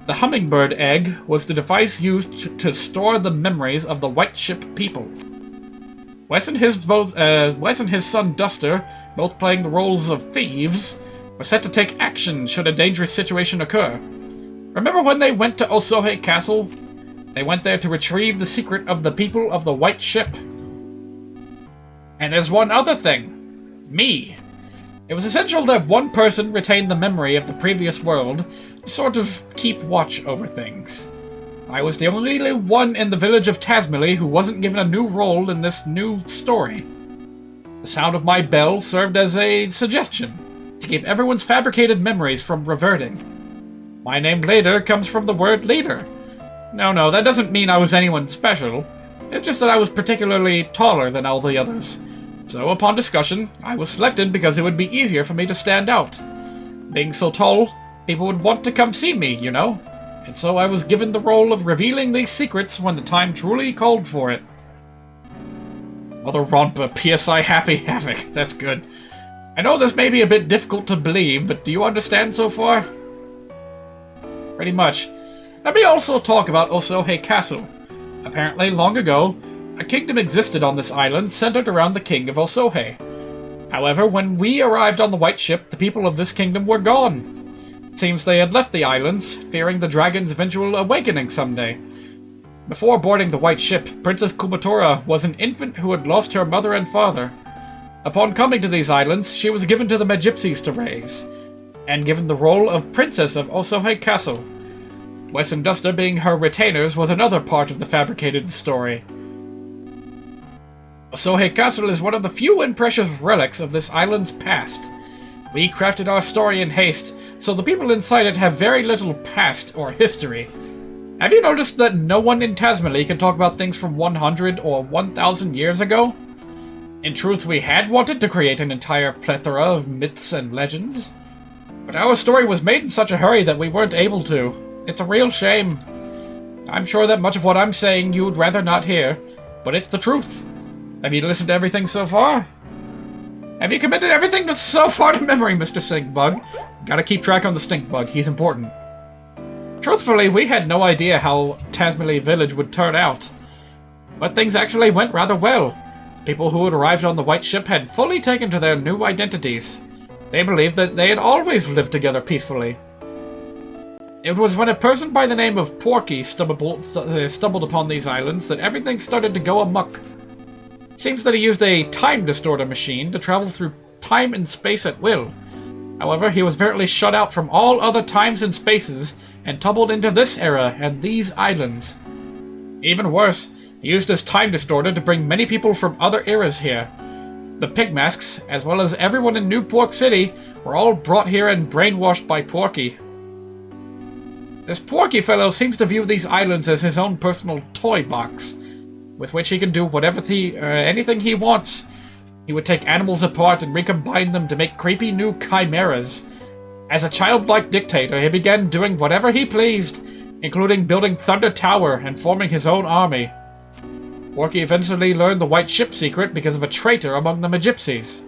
The hummingbird egg was the device used to store the memories of the white ship people. Wes and his son Duster, both playing the roles of thieves, were set to take action should a dangerous situation occur. Remember when they went to Osohe Castle? They went there to retrieve the secret of the people of the White Ship. And there's one other thing. Me. It was essential that one person retain the memory of the previous world to sort of keep watch over things. I was the only one in the village of Tasmily who wasn't given a new role in this new story. The sound of my bell served as a suggestion to keep everyone's fabricated memories from reverting. My name later comes from the word leader. No, that doesn't mean I was anyone special. It's just that I was particularly taller than all the others. So, upon discussion, I was selected because it would be easier for me to stand out. Being so tall, people would want to come see me, you know? And so I was given the role of revealing these secrets when the time truly called for it. Mother Rompa, PSI Happy Havoc. That's good. I know this may be a bit difficult to believe, but do you understand so far? Pretty much. Let me also talk about Osohe Castle. Apparently, long ago, a kingdom existed on this island centered around the king of Osohe. However, when we arrived on the White Ship, the people of this kingdom were gone. It seems they had left the islands, fearing the dragon's eventual awakening someday. Before boarding the White Ship, Princess Kumatora was an infant who had lost her mother and father. Upon coming to these islands, she was given to the Magypsies to raise, and given the role of Princess of Osohe Castle. Wes and Duster being her retainers was another part of the fabricated story. Osohe Castle is one of the few and precious relics of this island's past. We crafted our story in haste, so the people inside it have very little past or history. Have you noticed that no one in Tasmily can talk about things from 100 or 1,000 years ago? In truth, we had wanted to create an entire plethora of myths and legends, but our story was made in such a hurry that we weren't able to. It's a real shame. I'm sure that much of what I'm saying you'd rather not hear, but it's the truth. Have you listened to everything so far? Have you committed everything so far to memory, Mr. Stinkbug? Gotta keep track on the Stinkbug, he's important. Truthfully, we had no idea how Tasmily Village would turn out. But things actually went rather well. People who had arrived on the White Ship had fully taken to their new identities. They believed that they had always lived together peacefully. It was when a person by the name of Porky stumbled upon these islands that everything started to go amok. It seems that he used a time distorter machine to travel through time and space at will. However, he was apparently shut out from all other times and spaces and tumbled into this era and these islands. Even worse, he used his time distorter to bring many people from other eras here. The Pigmasks, as well as everyone in New Pork City, were all brought here and brainwashed by Porky. This Porky fellow seems to view these islands as his own personal toy box, with which he can do anything he wants. He would take animals apart and recombine them to make creepy new chimeras. As a childlike dictator, he began doing whatever he pleased, including building Thunder Tower and forming his own army. Porky eventually learned the White Ship secret because of a traitor among the Magypsies.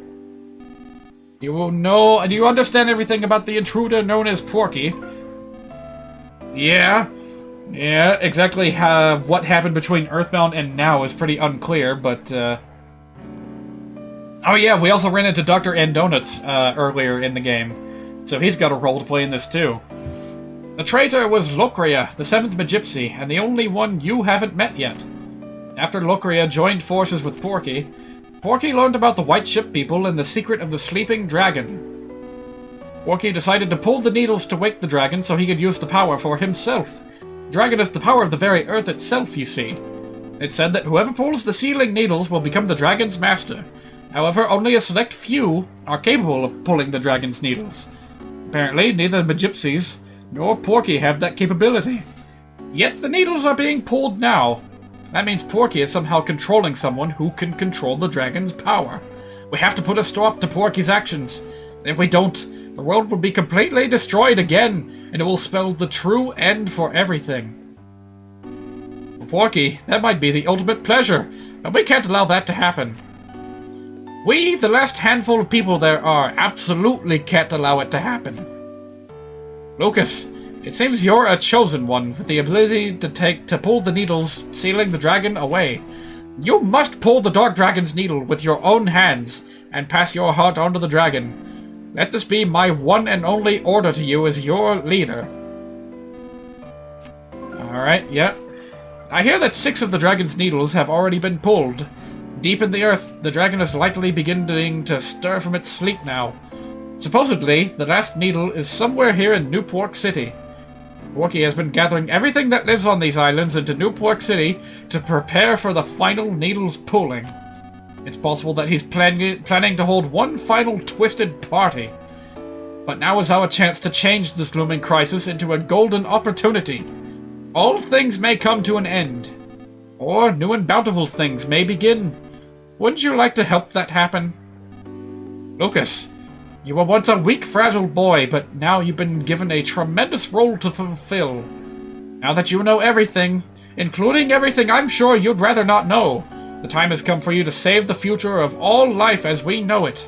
Do you understand everything about the intruder known as Porky? Yeah, exactly what happened between Earthbound and now is pretty unclear, but, Oh yeah, we also ran into Dr. Donuts earlier in the game, so he's got a role to play in this too. The traitor was Lokria, the 7th Magypsy, and the only one you haven't met yet. After Lokria joined forces with Porky, Porky learned about the White Ship people and the secret of the sleeping dragon. Porky decided to pull the needles to wake the dragon so he could use the power for himself. The dragon is the power of the very earth itself, you see. It said that whoever pulls the sealing needles will become the dragon's master. However, only a select few are capable of pulling the dragon's needles. Apparently, neither the Magypsies nor Porky have that capability. Yet the needles are being pulled now. That means Porky is somehow controlling someone who can control the dragon's power. We have to put a stop to Porky's actions. If we don't, the world will be completely destroyed again, and it will spell the true end for everything. For Porky, that might be the ultimate pleasure, but we can't allow that to happen. We, the last handful of people there are, absolutely can't allow it to happen. Lucas, it seems you're a chosen one with the ability to pull the needles, sealing the dragon away. You must pull the Dark Dragon's needle with your own hands and pass your heart onto the dragon. Let this be my one and only order to you as your leader. Alright, yeah. I hear that 6 of the dragon's needles have already been pulled. Deep in the earth, the dragon is likely beginning to stir from its sleep now. Supposedly, the last needle is somewhere here in New Pork City. Porky has been gathering everything that lives on these islands into New Pork City to prepare for the final needle's pulling. It's possible that he's planning to hold one final twisted party. But now is our chance to change this looming crisis into a golden opportunity. All things may come to an end. Or new and bountiful things may begin. Wouldn't you like to help that happen? Lucas, you were once a weak, fragile boy, but now you've been given a tremendous role to fulfill. Now that you know everything, including everything I'm sure you'd rather not know, the time has come for you to save the future of all life as we know it.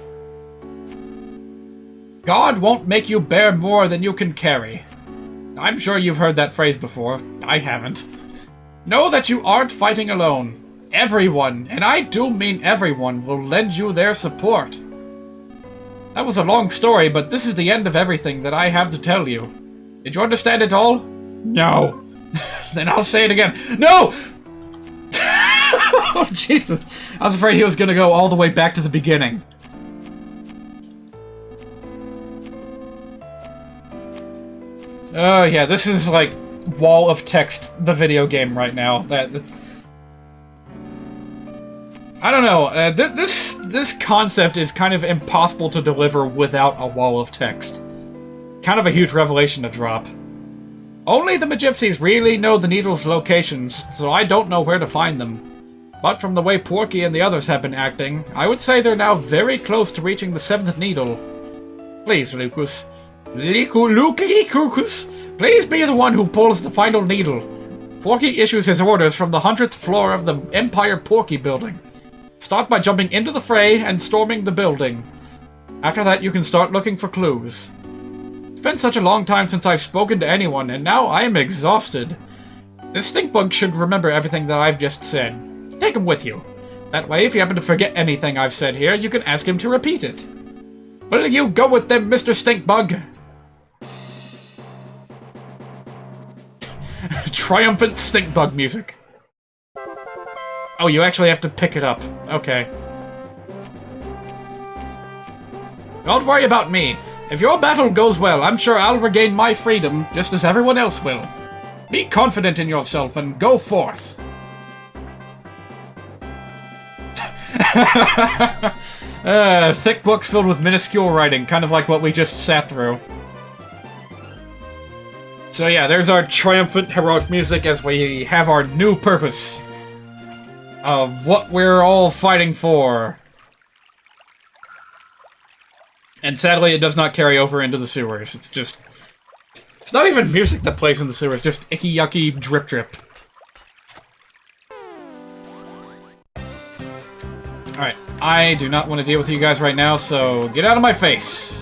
God won't make you bear more than you can carry. I'm sure you've heard that phrase before. I haven't. Know that you aren't fighting alone. Everyone, and I do mean everyone, will lend you their support. That was a long story, but this is the end of everything that I have to tell you. Did you understand it all? No. Then I'll say it again. No! Oh, Jesus. I was afraid he was going to go all the way back to the beginning. Oh, yeah, this is like Wall of Text, the video game right now. I don't know. This concept is kind of impossible to deliver without a wall of text. Kind of a huge revelation to drop. Only the Magypsies really know the needle's locations, so I don't know where to find them. But from the way Porky and the others have been acting, I would say they're now very close to reaching the 7th needle. Please, Lucas. Lucas, please be the one who pulls the final needle. Porky issues his orders from the 100th floor of the Empire Porky building. Start by jumping into the fray and storming the building. After that, you can start looking for clues. It's been such a long time since I've spoken to anyone, and now I am exhausted. This stink bug should remember everything that I've just said. Take him with you. That way, if you happen to forget anything I've said here, you can ask him to repeat it. Will you go with them, Mr. Stinkbug? Triumphant Stinkbug music. Oh, you actually have to pick it up. Okay. Don't worry about me. If your battle goes well, I'm sure I'll regain my freedom, just as everyone else will. Be confident in yourself and go forth. Thick books filled with minuscule writing, kind of like what we just sat through. So yeah, there's our triumphant heroic music as we have our new purpose of what we're all fighting for. And sadly, it does not carry over into the sewers. It's just... It's not even music that plays in the sewers, just icky yucky drip drip. Alright, I do not want to deal with you guys right now, so get out of my face.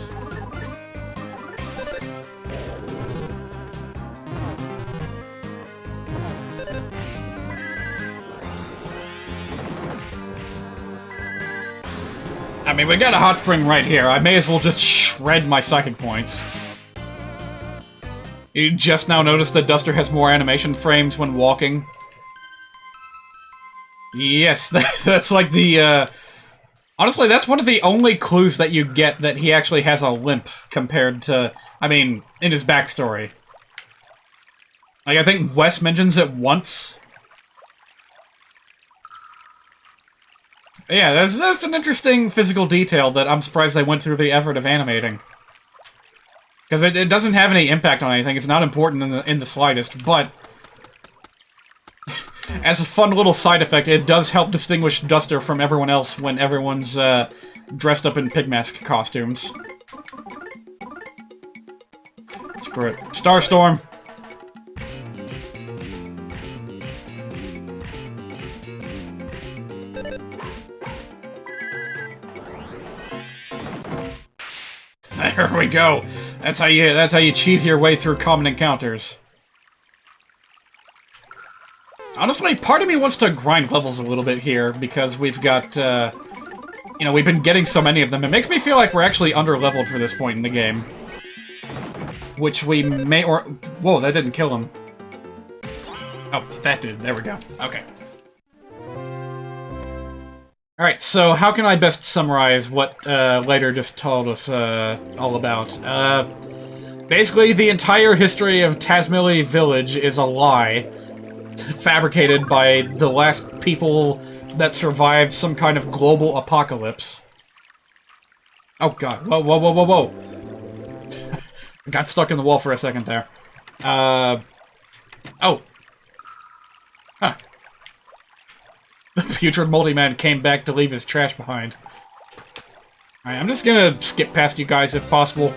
I mean, we got a hot spring right here. I may as well just shred my psychic points. You just now noticed that Duster has more animation frames when walking. Yes, that's like the, honestly, that's one of the only clues that you get that he actually has a limp compared to, I mean, in his backstory. Like, I think Wes mentions it once. Yeah, that's an interesting physical detail that I'm surprised they went through the effort of animating. Because it doesn't have any impact on anything, it's not important in the slightest, but... as a fun little side effect, it does help distinguish Duster from everyone else when everyone's dressed up in pig mask costumes. Screw it. Starstorm! There we go. That's how you cheese your way through common encounters. Honestly, part of me wants to grind levels a little bit here, because we've got, you know, we've been getting so many of them. It makes me feel like we're actually under-leveled for this point in the game. Which we may, or... Whoa, that didn't kill him. Oh, that did. There we go. Okay. Alright, so how can I best summarize what Later just told us all about? Basically, the entire history of Tazmily Village is a lie, fabricated by the last people that survived some kind of global apocalypse. Oh god, whoa, whoa, whoa, whoa, whoa! Got stuck in the wall for a second there. Oh. Huh. The putrid moldy man came back to leave his trash behind. Alright, I'm just gonna skip past you guys if possible.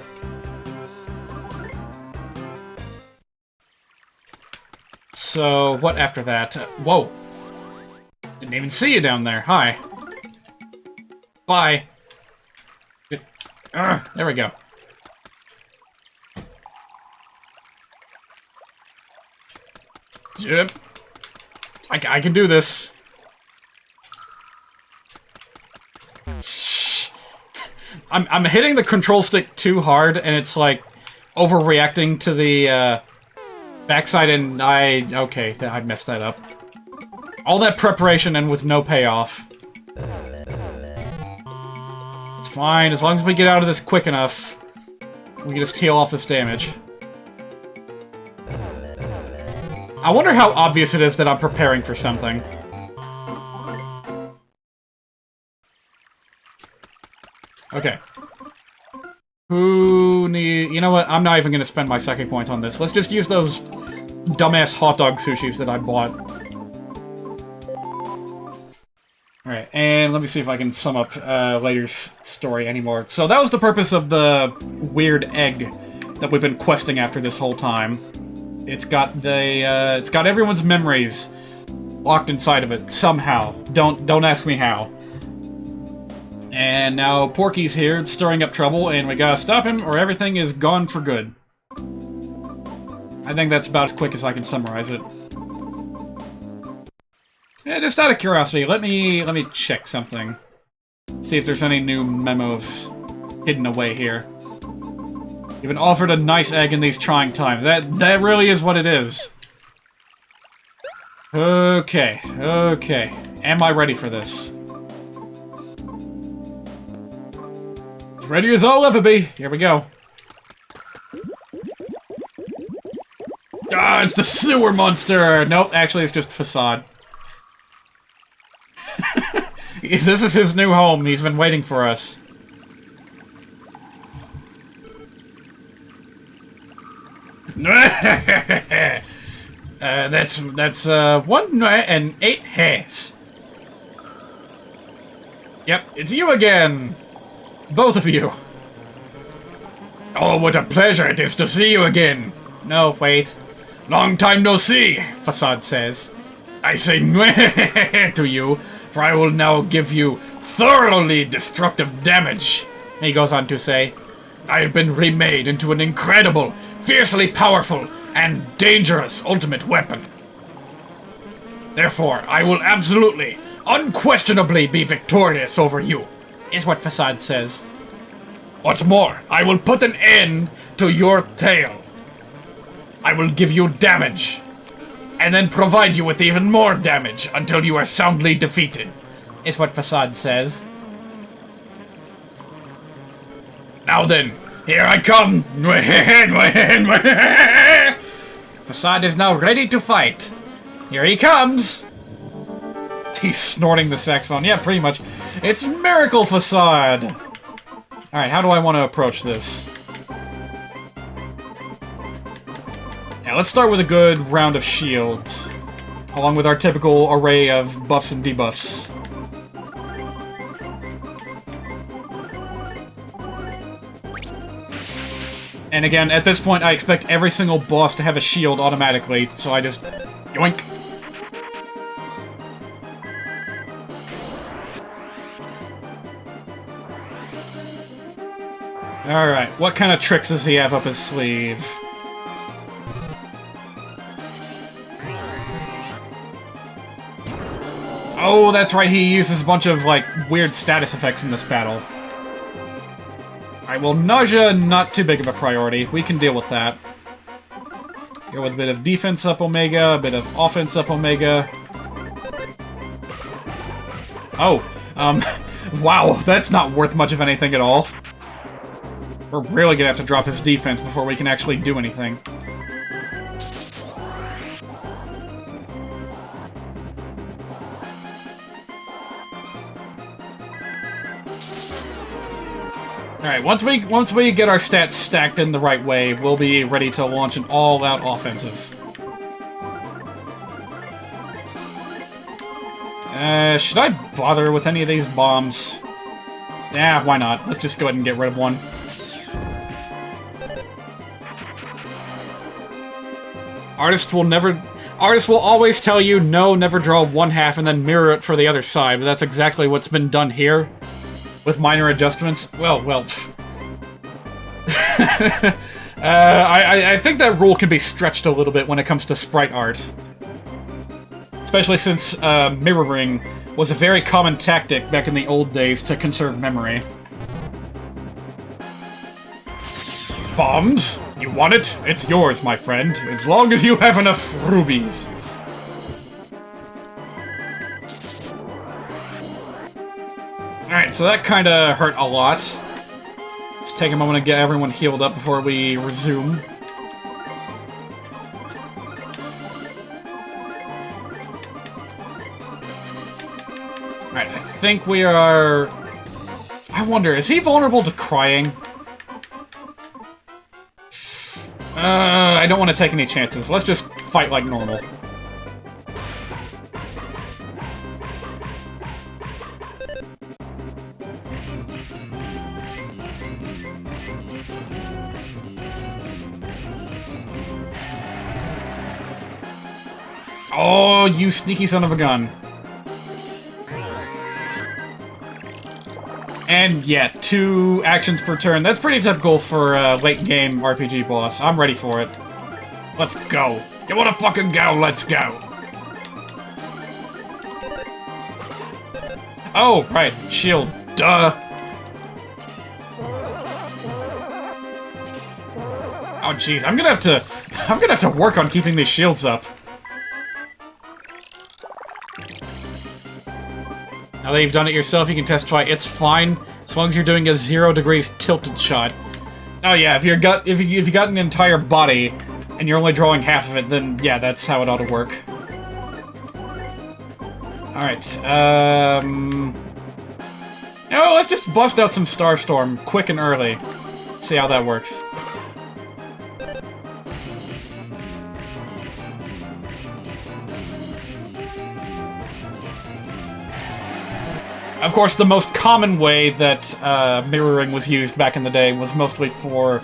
So, what after that? Whoa. Didn't even see you down there. Hi. Bye. There we go. Yep. I can do this. I'm hitting the control stick too hard, and it's like overreacting to the backside, and okay, I messed that up. All that preparation and with no payoff. It's fine, as long as we get out of this quick enough, we can just heal off this damage. I wonder how obvious it is that I'm preparing for something. Okay. Who need... You know what? I'm not even gonna spend my second points on this. Let's just use those dumbass hot dog sushis that I bought. Alright, and let me see if I can sum up Later's story anymore. So that was the purpose of the weird egg that we've been questing after this whole time. It's got it's got everyone's memories locked inside of it somehow. Don't ask me how. And now Porky's here, stirring up trouble, and we gotta stop him, or everything is gone for good. I think that's about as quick as I can summarize it. Yeah, just out of curiosity, let me check something. See if there's any new memos hidden away here. You've been offered a nice egg in these trying times. That really is what it is. Okay, okay. Am I ready for this? Ready as I'll ever be. Here we go. Ah, it's the sewer monster! Nope, actually it's just Facade. This is his new home. He's been waiting for us. That's 1 and 8 hairs. Yep, it's you again. Both of you. Oh, what a pleasure it is to see you again. No, wait. Long time no see, Facade says. I say to you, for I will now give you thoroughly destructive damage. He goes on to say, I have been remade into an incredible, fiercely powerful, and dangerous ultimate weapon. Therefore, I will absolutely, unquestionably be victorious over you, is what Facade says. What's more, I will put an end to your tail. I will give you damage, and then provide you with even more damage until you are soundly defeated, is what Facade says. Now then, here I come! Facade is now ready to fight. Here he comes! He's snorting the saxophone. Yeah, pretty much. It's Miracle Facade! Alright, how do I want to approach this? Yeah, let's start with a good round of shields, along with our typical array of buffs and debuffs. And again, at this point, I expect every single boss to have a shield automatically, so I just... yoink! Alright, what kind of tricks does he have up his sleeve? Oh, that's right, he uses a bunch of, like, weird status effects in this battle. Alright, well, nausea, not too big of a priority. We can deal with that. Go with a bit of defense up Omega, a bit of offense up Omega. Oh, wow, that's not worth much of anything at all. We're really gonna have to drop his defense before we can actually do anything. Alright, once we get our stats stacked in the right way, we'll be ready to launch an all-out offensive. Should I bother with any of these bombs? Yeah, why not? Let's just go ahead and get rid of one. Artists will always tell you, no, never draw one half and then mirror it for the other side, but that's exactly what's been done here. With minor adjustments. Well. I think that rule can be stretched a little bit when it comes to sprite art. Especially since mirroring was a very common tactic back in the old days to conserve memory. Bombs? You want it? It's yours, my friend, as long as you have enough rubies. Alright, so that kinda hurt a lot. Let's take a moment to get everyone healed up before we resume. Alright, I think we are... I wonder, is he vulnerable to crying? I don't want to take any chances. Let's just fight like normal. Oh, you sneaky son of a gun. And yeah, 2 actions per turn. That's pretty typical for a late-game RPG boss. I'm ready for it. Let's go. You wanna fucking go? Let's go. Oh, right. Shield. Duh. Oh, jeez. I'm gonna have to work on keeping these shields up. Now that you've done it yourself, you can testify it's fine, as long as you're doing a 0 degrees tilted shot. Oh yeah, if you got an entire body, and you're only drawing half of it, then yeah, that's how it ought to work. Alright, no, let's just bust out some Starstorm, quick and early. Let's see how that works. Of course, the most common way that mirroring was used back in the day was mostly for,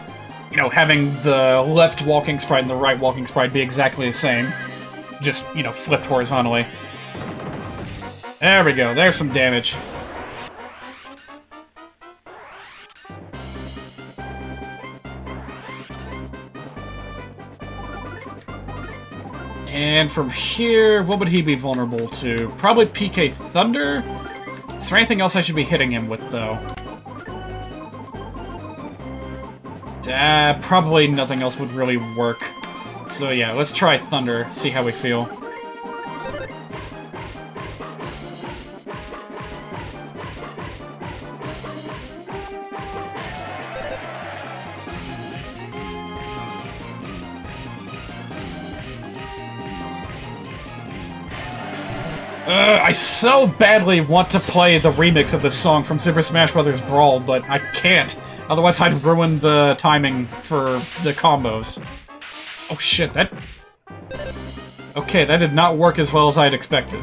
you know, having the left walking sprite and the right walking sprite be exactly the same. Just, you know, flipped horizontally. There we go, there's some damage. And from here, what would he be vulnerable to? Probably PK Thunder? Is there anything else I should be hitting him with, though? Probably nothing else would really work. So yeah, let's try Thunder, see how we feel. I so badly want to play the remix of this song from Super Smash Bros. Brawl, but I can't. Otherwise I'd ruin the timing for the combos. Oh shit, that... Okay, that did not work as well as I'd expected.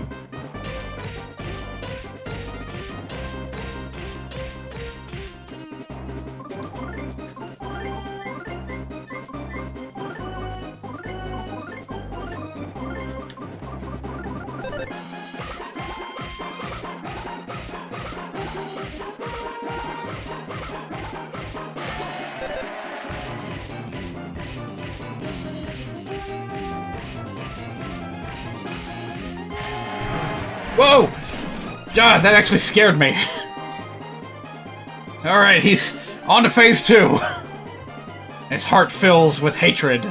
Whoa! Ah, that actually scared me. Alright, he's on to phase 2. His heart fills with hatred.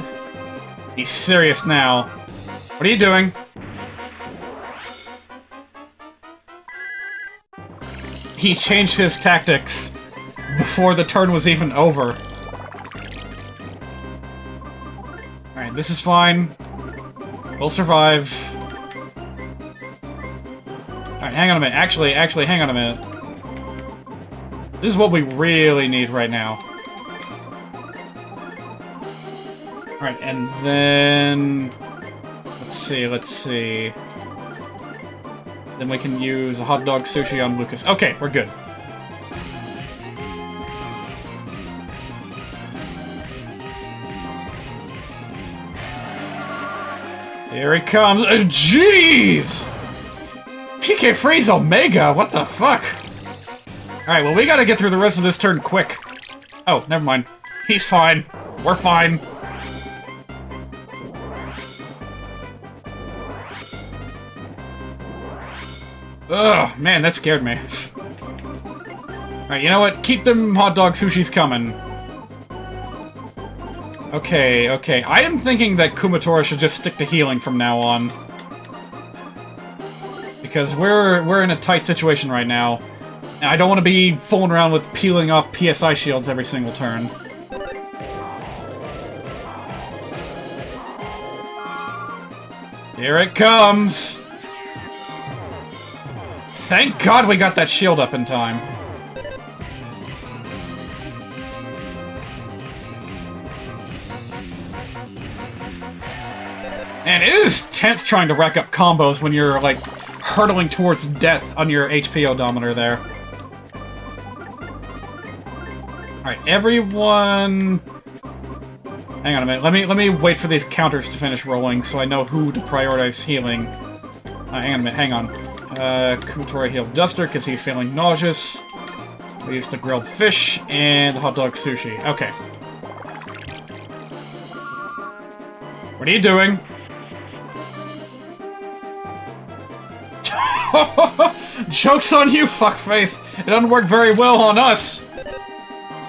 He's serious now. What are you doing? He changed his tactics before the turn was even over. Alright, this is fine. We'll survive. Alright, hang on a minute. Actually, hang on a minute. This is what we really need right now. Alright, and then... Let's see. Then we can use a hot dog sushi on Lucas. Okay, we're good. Here he comes. Jeez! PK Freeze Omega, what the fuck? Alright, well, we gotta get through the rest of this turn quick. Oh, never mind. He's fine. We're fine. Ugh, man, that scared me. Alright, you know what? Keep them hot dog sushis coming. Okay, okay. I am thinking that Kumatora should just stick to healing from now on. Because we're in a tight situation right now. And I don't want to be fooling around with peeling off PSI shields every single turn. Here it comes! Thank God we got that shield up in time. And it is tense trying to rack up combos when you're, like, hurtling towards death on your HP odometer there. Alright, everyone... Hang on a minute. Let me wait for these counters to finish rolling so I know who to prioritize healing. Hang on a minute, hang on. Kumatora healed Duster because he's feeling nauseous. We used the grilled fish and the hot dog sushi. Okay. What are you doing? Joke's on you, fuckface! It doesn't work very well on us!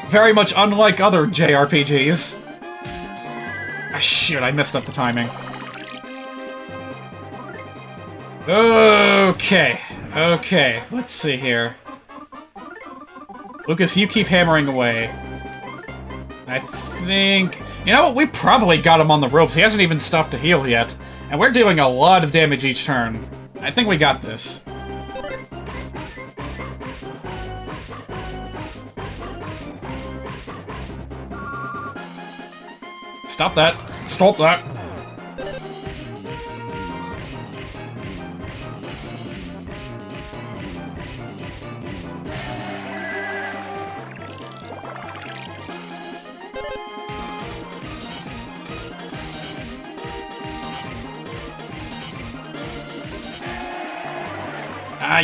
Very much unlike other JRPGs. Ah, shit, I messed up the timing. Okay, okay, let's see here. Lucas, you keep hammering away. I think... You know what, we probably got him on the ropes. He hasn't even stopped to heal yet. And we're dealing a lot of damage each turn. I think we got this. Stop that. Stop that.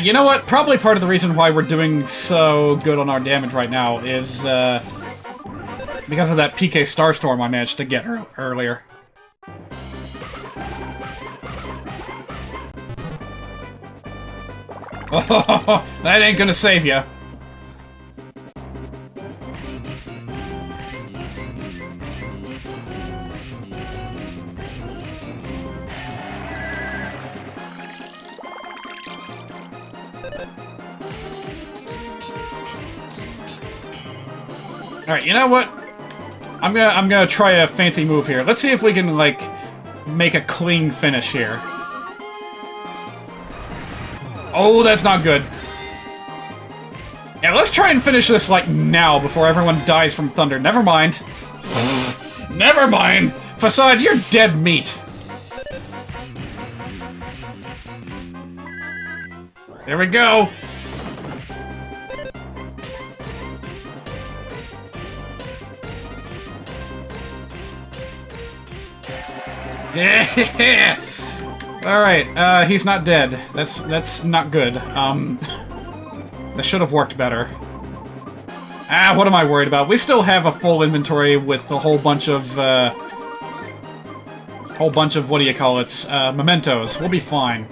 You know what? Probably part of the reason why we're doing so good on our damage right now is, because of that PK Starstorm I managed to get earlier. Oh, that ain't gonna save ya. Alright, you know what? I'm gonna try a fancy move here. Let's see if we can, like, make a clean finish here. Oh, that's not good. Yeah, let's try and finish this, like, now, before everyone dies from thunder. Never mind. Never mind! Facade, you're dead meat. There we go. Yeah! Alright, he's not dead. That's not good. That should have worked better. Ah, what am I worried about? We still have a full inventory with a whole bunch of, what do you call it? Mementos. We'll be fine.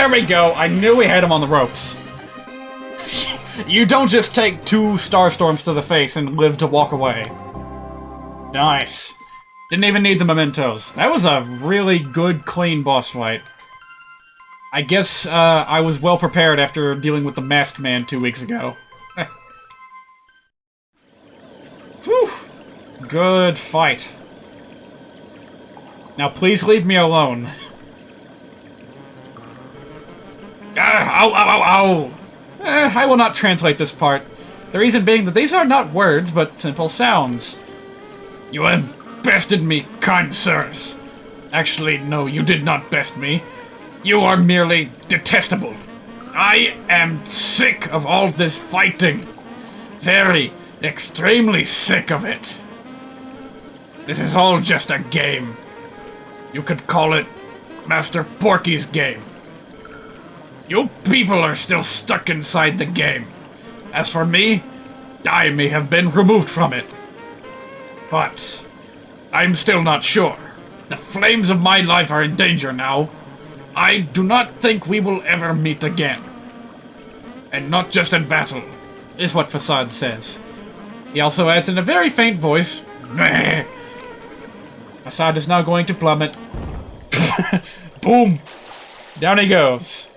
There we go. I knew we had him on the ropes. You don't just take 2 Starstorms to the face and live to walk away. Nice. Didn't even need the mementos. That was a really good, clean boss fight. I guess I was well prepared after dealing with the Masked Man 2 weeks ago. Whew. Good fight. Now please leave me alone. Ah, ow, ow, ow, ow! I will not translate this part. The reason being that these are not words, but simple sounds. You have bested me, kind sirs. Actually, no, you did not best me. You are merely detestable. I am sick of all this fighting. Very, extremely sick of it. This is all just a game. You could call it Master Porky's game. You people are still stuck inside the game. As for me, I may have been removed from it. But I'm still not sure. The flames of my life are in danger now. I do not think we will ever meet again. And not just in battle, is what Facade says. He also adds in a very faint voice, Meh. Facade is now going to plummet. Boom! Down he goes.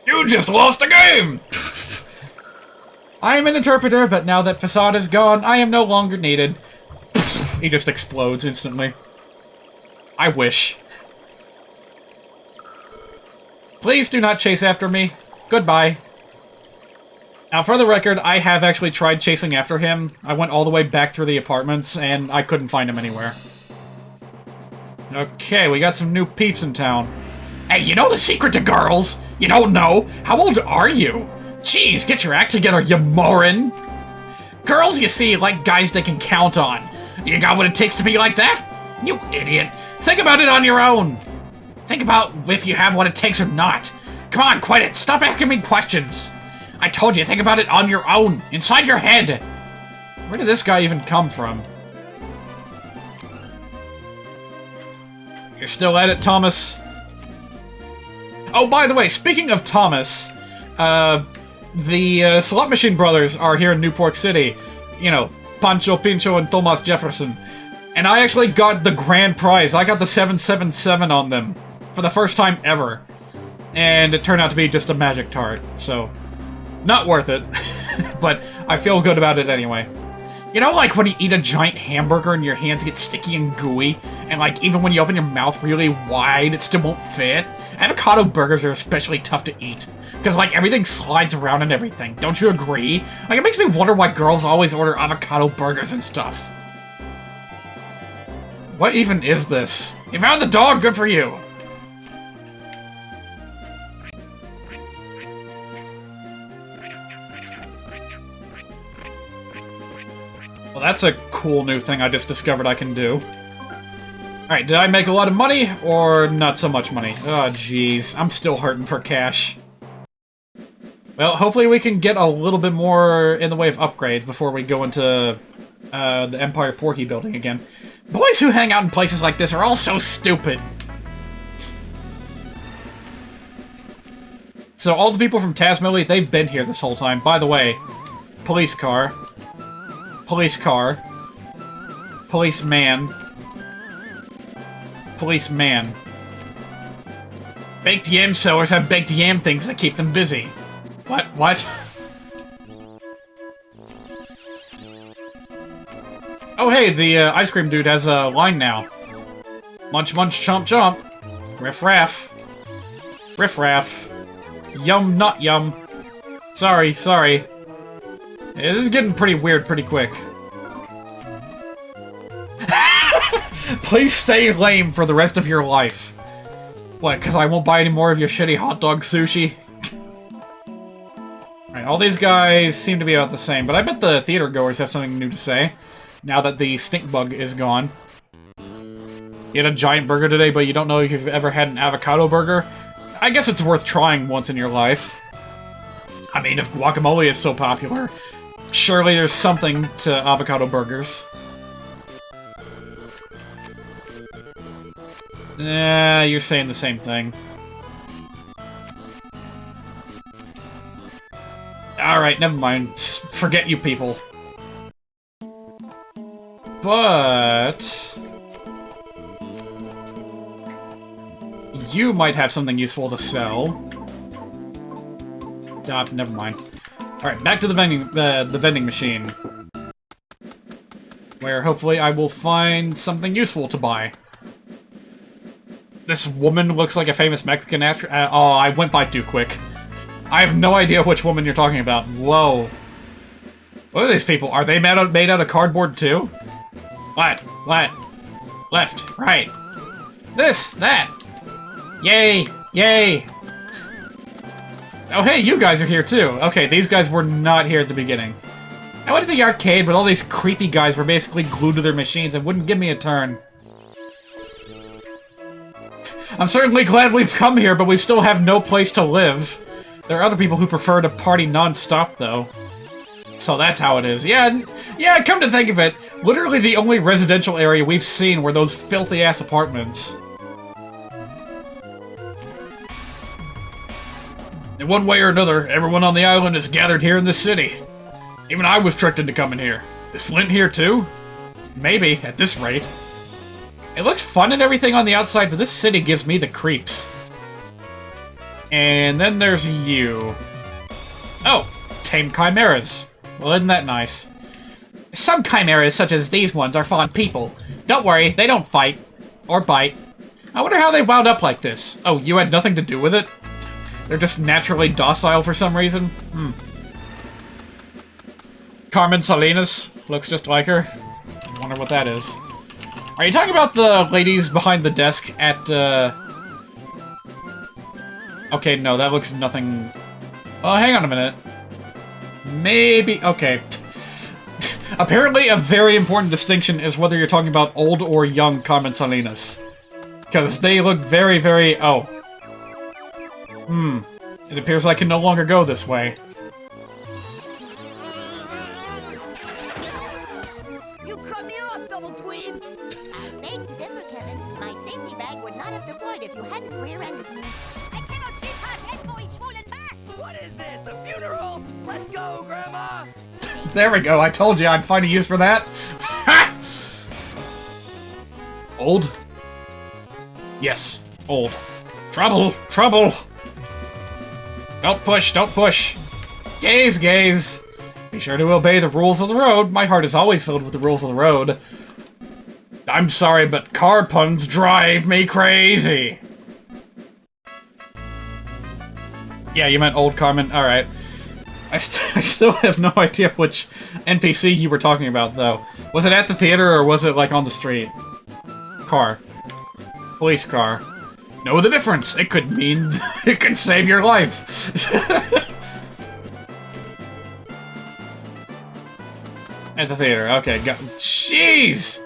You just lost a game! I am an interpreter, but now that Facade is gone, I am no longer needed. He just explodes instantly. I wish. Please do not chase after me. Goodbye. Now, for the record, I have actually tried chasing after him. I went all the way back through the apartments, and I couldn't find him anywhere. Okay, we got some new peeps in town. Hey, you know the secret to girls? You don't know? How old are you? Jeez, get your act together, you moron! Girls, you see, like guys they can count on. You got what it takes to be like that? You idiot. Think about it on your own. Think about if you have what it takes or not. Come on, quit it. Stop asking me questions. I told you, think about it on your own. Inside your head. Where did this guy even come from? You're still at it, Thomas? Oh, by the way, speaking of Thomas, the Slot Machine Brothers are here in Newport City. You know, Pancho, Pincho, and Thomas Jefferson. And I actually got the grand prize. I got the 777 on them for the first time ever. And it turned out to be just a magic tart, so not worth it. But I feel good about it anyway. You know, like when you eat a giant hamburger and your hands get sticky and gooey, and like even when you open your mouth really wide, it still won't fit? Avocado burgers are especially tough to eat, because like everything slides around and everything. Don't you agree? Like it makes me wonder why girls always order avocado burgers and stuff. What even is this? You found the dog, good for you! Well, that's a cool new thing I just discovered I can do. Alright, did I make a lot of money, or not so much money? Oh, jeez. I'm still hurting for cash. Well, hopefully we can get a little bit more in the way of upgrades before we go into the Empire Porky building again. Boys who hang out in places like this are all so stupid. So all the people from Tazmily, they've been here this whole time. By the way, police car. Police car. Policeman. Policeman. Baked yam sellers have baked yam things that keep them busy. What? What? Oh hey, the ice cream dude has a line now. Munch munch chomp chomp. Riff raff. Riff raff. Yum not yum. Sorry, sorry. Yeah, this is getting pretty weird pretty quick. Please stay lame for the rest of your life. What, because I won't buy any more of your shitty hot dog sushi? Alright, all these guys seem to be about the same, but I bet the theater goers have something new to say, now that the stink bug is gone. You had a giant burger today, but you don't know if you've ever had an avocado burger? I guess it's worth trying once in your life. I mean, if guacamole is so popular, surely there's something to avocado burgers. You're saying the same thing. Alright, never mind. Forget you people. But... you might have something useful to sell. Never mind. Alright, back to the vending machine. Where hopefully I will find something useful to buy. This woman looks like a famous Mexican actress. Oh, I went by too quick. I have no idea which woman you're talking about. Whoa. What are these people? Are they made out of cardboard too? What? Left, right. This, that. Yay, yay. Oh, hey, you guys are here too. Okay, these guys were not here at the beginning. I went to the arcade, but all these creepy guys were basically glued to their machines and wouldn't give me a turn. I'm certainly glad we've come here, but we still have no place to live. There are other people who prefer to party non-stop, though. So that's how it is. Yeah, come to think of it, literally the only residential area we've seen were those filthy-ass apartments. In one way or another, everyone on the island is gathered here in the city. Even I was tricked into coming here. Is Flint here too? Maybe, at this rate. It looks fun and everything on the outside, but this city gives me the creeps. And then there's you. Oh, tame chimeras. Well, isn't that nice? Some chimeras, such as these ones, are fond people. Don't worry, they don't fight. Or bite. I wonder how they wound up like this. Oh, you had nothing to do with it? They're just naturally docile for some reason? Carmen Salinas looks just like her. Wonder what that is. Are you talking about the ladies behind the desk at, Okay, no, that looks nothing... Oh, hang on a minute. Maybe... Okay. Apparently, a very important distinction is whether you're talking about old or young Carmen Salinas. Because they look very, very... Oh. It appears I can no longer go this way. You cut me off, double dweeb! I beg to differ, Kevin. My safety bag would not have deployed if you hadn't rear-ended me. I cannot see past head boy's swollen back! What is this, a funeral? Let's go, Grandma! There we go, I told you I'd find a use for that. Ha! Old? Yes, old. Trouble! Trouble! Don't push, don't push! Gaze, gaze! Be sure to obey the rules of the road. My heart is always filled with the rules of the road. I'm sorry, but car puns drive me crazy! Yeah, you meant old Carmen. Alright. I still have no idea which NPC you were talking about, though. Was it at the theater, or was it, like, on the street? Car. Police car. Know the difference! It could mean... it could save your life! At the theater, okay, jeez!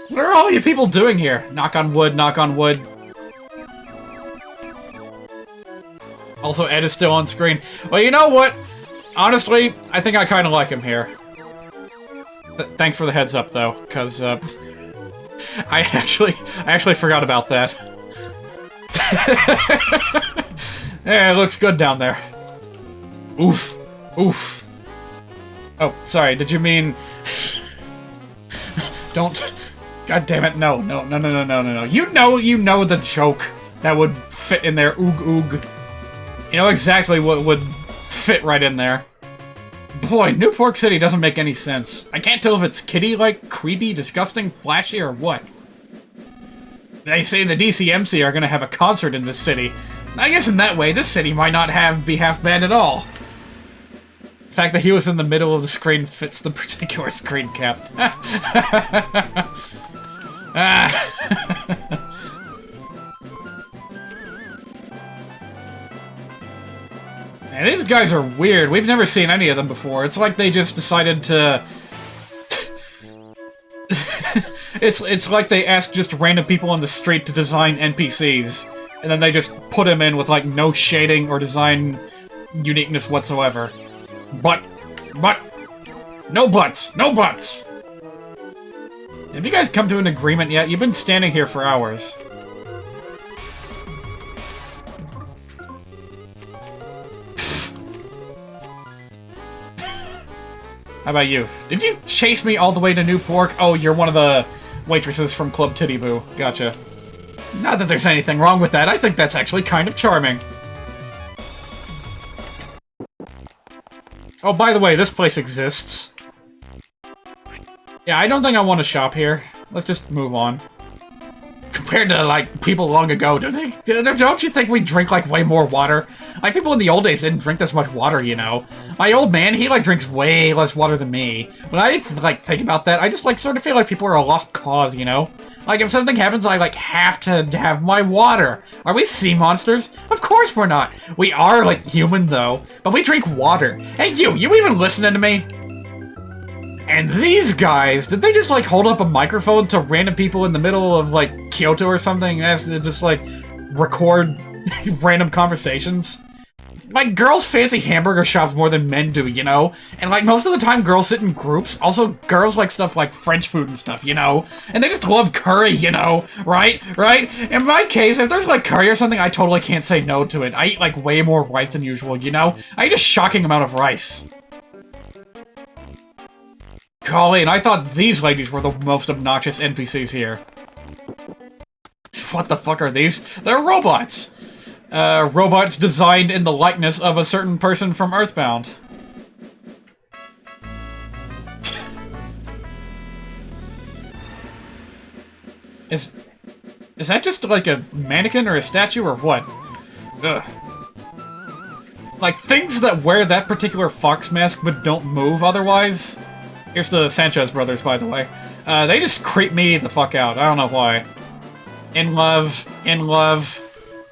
What are all you people doing here? Knock on wood, knock on wood. Also, Ed is still on screen. Well, you know what? Honestly, I think I kind of like him here. Thanks for the heads up, though, because, I actually forgot about that. Yeah, it looks good down there. Oof. Oof. Oh, sorry, did you mean... Don't... God damn it, no. You know the joke that would fit in there, oog oog. You know exactly what would fit right in there. Boy, New Pork City doesn't make any sense. I can't tell if it's kitty-like, creepy, disgusting, flashy, or what. They say the DCMC are gonna have a concert in this city. I guess in that way, this city might not be half bad at all. The fact that he was in the middle of the screen fits the particular screen cap. Man, these guys are weird. We've never seen any of them before. It's like they just decided to... It's like they asked just random people on the street to design NPCs, and then they just put them in with, like, no shading or design uniqueness whatsoever. But, no buts, no buts! Have you guys come to an agreement yet? You've been standing here for hours. How about you? Did you chase me all the way to New Pork? Oh, you're one of the waitresses from Club Titty Boo. Gotcha. Not that there's anything wrong with that. I think that's actually kind of charming. Oh, by the way, this place exists. Yeah, I don't think I want to shop here. Let's just move on. Compared to, like, people long ago, don't you think we drink, like, way more water? Like, people in the old days didn't drink this much water, you know? My old man, he, like, drinks way less water than me. When I, like, think about that, I just, like, sort of feel like people are a lost cause, you know? Like, if something happens, I, like, have to have my water. Are we sea monsters? Of course we're not. We are, like, human, though. But we drink water. Hey, you even listening to me? And these guys, did they just, like, hold up a microphone to random people in the middle of, like, Kyoto or something as to just, like, record random conversations? Like, girls fancy hamburger shops more than men do, you know? And, like, most of the time girls sit in groups. Also, girls like stuff like French food and stuff, you know? And they just love curry, you know? Right? In my case, if there's, like, curry or something, I totally can't say no to it. I eat, like, way more rice than usual, you know? I eat a shocking amount of rice. Colleen, I thought these ladies were the most obnoxious NPCs here. What the fuck are these? They're robots! Robots designed in the likeness of a certain person from Earthbound. Is that just like a mannequin or a statue or what? Ugh. Like, things that wear that particular fox mask but don't move otherwise... Here's the Sanchez brothers, by the way. They just creep me the fuck out. I don't know why. In love.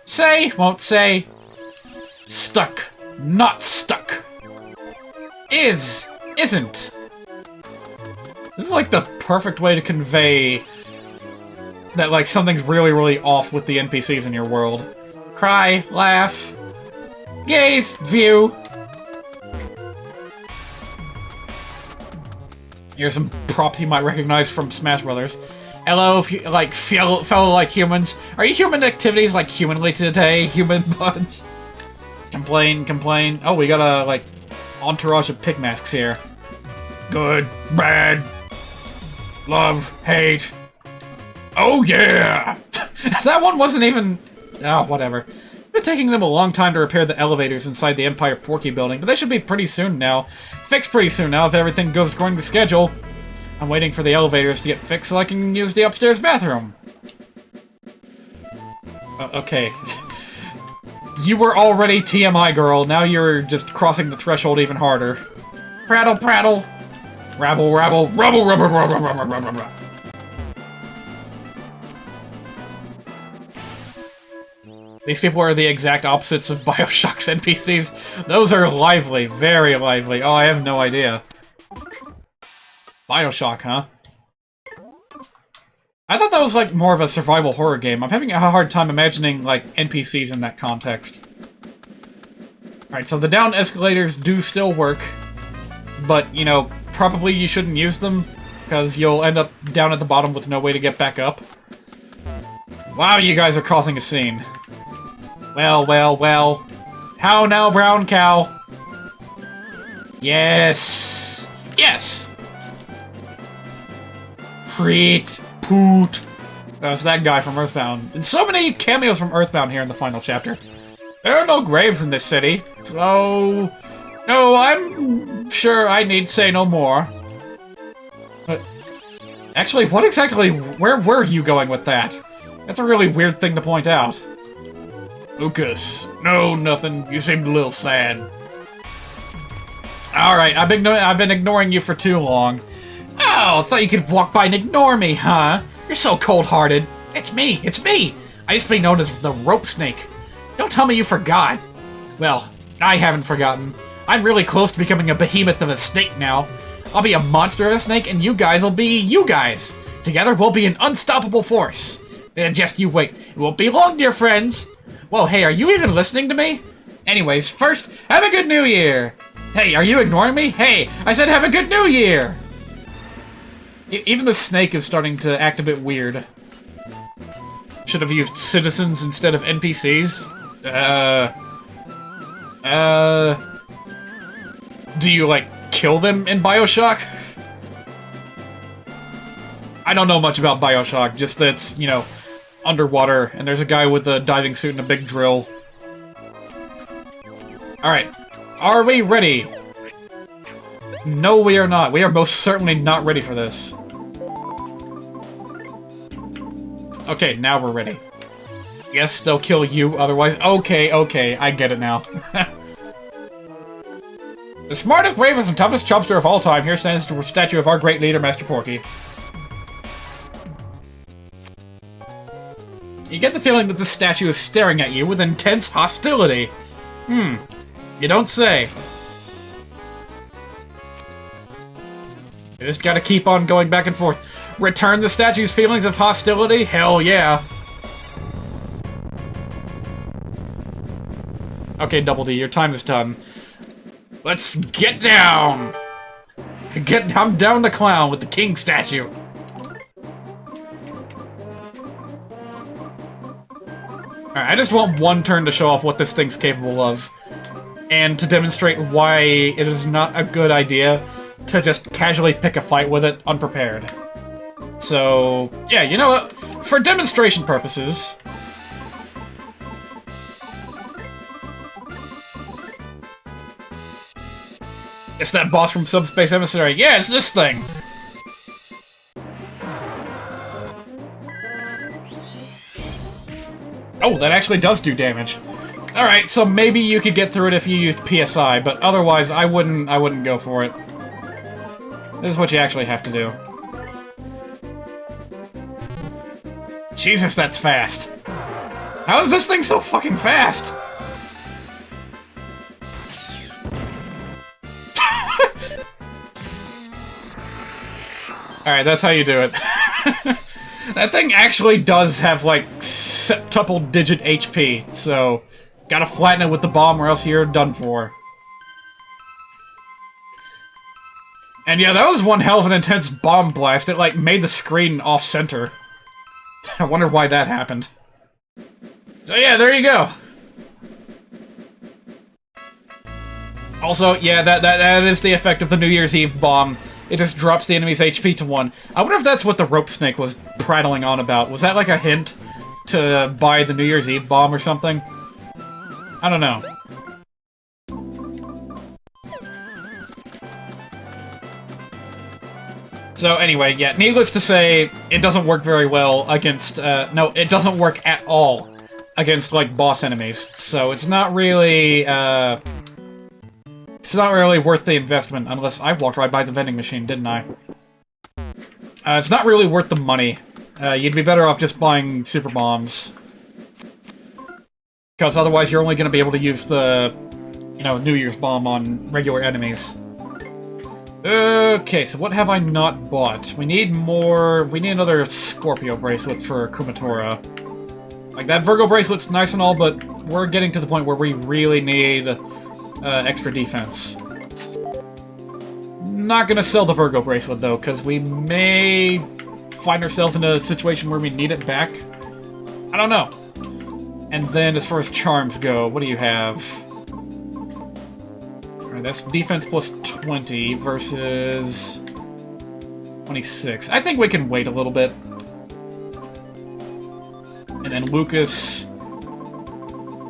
Say, won't say. Stuck. Not stuck. Is. Isn't. This is like the perfect way to convey that, like, something's really, really off with the NPCs in your world. Cry, laugh, gaze, view. Here's some props you might recognize from Smash Brothers. Hello, like, fellow like humans. Are you human activities like humanly today, human buds? Complain. Oh, we got a, like, entourage of pig masks here. Good, bad, love, hate. Oh yeah! That one wasn't even... Oh, whatever. It's been taking them a long time to repair the elevators inside the Empire Porky building, but they should be pretty soon now. Fixed pretty soon now if everything goes according to schedule. I'm waiting for the elevators to get fixed so I can use the upstairs bathroom. Okay. You were already TMI, girl. Now you're just crossing the threshold even harder. Prattle. Rabble. Rubble. These people are the exact opposites of Bioshock's NPCs. Those are lively, very lively. Oh, I have no idea. Bioshock, huh? I thought that was, like, more of a survival horror game. I'm having a hard time imagining, like, NPCs in that context. Alright, so the down escalators do still work. But, you know, probably you shouldn't use them, because you'll end up down at the bottom with no way to get back up. Wow, you guys are causing a scene. Well. How now, brown cow? Yes! Preet, poot. That's that guy from Earthbound. And so many cameos from Earthbound here in the final chapter. There are no graves in this city, so... No, I'm sure I need say no more. But... Actually, what exactly... Where were you going with that? That's a really weird thing to point out. Lucas. No, nothing. You seemed a little sad. Alright, I've been ignoring you for too long. Oh, thought you could walk by and ignore me, huh? You're so cold-hearted. It's me. I used to be known as the Rope Snake. Don't tell me you forgot. Well, I haven't forgotten. I'm really close to becoming a behemoth of a snake now. I'll be a monster of a snake, and you guys will be you guys. Together, we'll be an unstoppable force. Just you wait. It won't be long, dear friends. Whoa, hey, are you even listening to me? Anyways, first, have a good New Year! Hey, are you ignoring me? Hey, I said have a good New Year! Even the snake is starting to act a bit weird. Should have used citizens instead of NPCs. Do you, like, kill them in Bioshock. I don't know much about Bioshock, just that it's, you know, underwater, and there's a guy with a diving suit and a big drill. Alright, are we ready? No, we are not. We are most certainly not ready for this. Okay, now we're ready. Yes, they'll kill you, otherwise... Okay, okay, I get it now. The smartest, bravest, and toughest chubster of all time, here stands the statue of our great leader, Master Porky. You get the feeling that this statue is staring at you with intense hostility. You don't say. You just gotta keep on going back and forth. Return the statue's feelings of hostility? Hell yeah. Okay, Double D, your time is done. Let's get down! I'm down the clown with the king statue. Alright, I just want one turn to show off what this thing's capable of. And to demonstrate why it is not a good idea to just casually pick a fight with it unprepared. So, yeah, you know what? For demonstration purposes... It's that boss from Subspace Emissary. Yeah, it's this thing! Oh, that actually does do damage. Alright, so maybe you could get through it if you used PSI, but otherwise I wouldn't go for it. This is what you actually have to do. Jesus, that's fast. How is this thing so fucking fast? Alright, that's how you do it. That thing actually does have, like, septuple-digit HP, so... Gotta flatten it with the bomb or else you're done for. And yeah, that was one hell of an intense bomb blast. It, like, made the screen off-center. I wonder why that happened. So yeah, there you go. Also, yeah, that is the effect of the New Year's Eve bomb. It just drops the enemy's HP to 1. I wonder if that's what the rope snake was prattling on about. Was that like a hint to buy the New Year's Eve bomb or something? I don't know. So anyway, yeah, needless to say, it doesn't work very well against, no, it doesn't work at all against, like, boss enemies. So it's not really, it's not really worth the investment, unless I walked right by the vending machine, didn't I? It's not really worth the money. You'd be better off just buying super bombs. Because otherwise you're only going to be able to use the, you know, New Year's bomb on regular enemies. Okay, so what have I not bought? We need more... We need another Scorpio bracelet for Kumatora. Like, that Virgo bracelet's nice and all, but we're getting to the point where we really need extra defense. Not gonna sell the Virgo bracelet, though, because we may find ourselves in a situation where we need it back. I don't know. And then, as far as charms go, what do you have? Alright, that's defense plus 20 versus 26. I think we can wait a little bit. And then Lucas...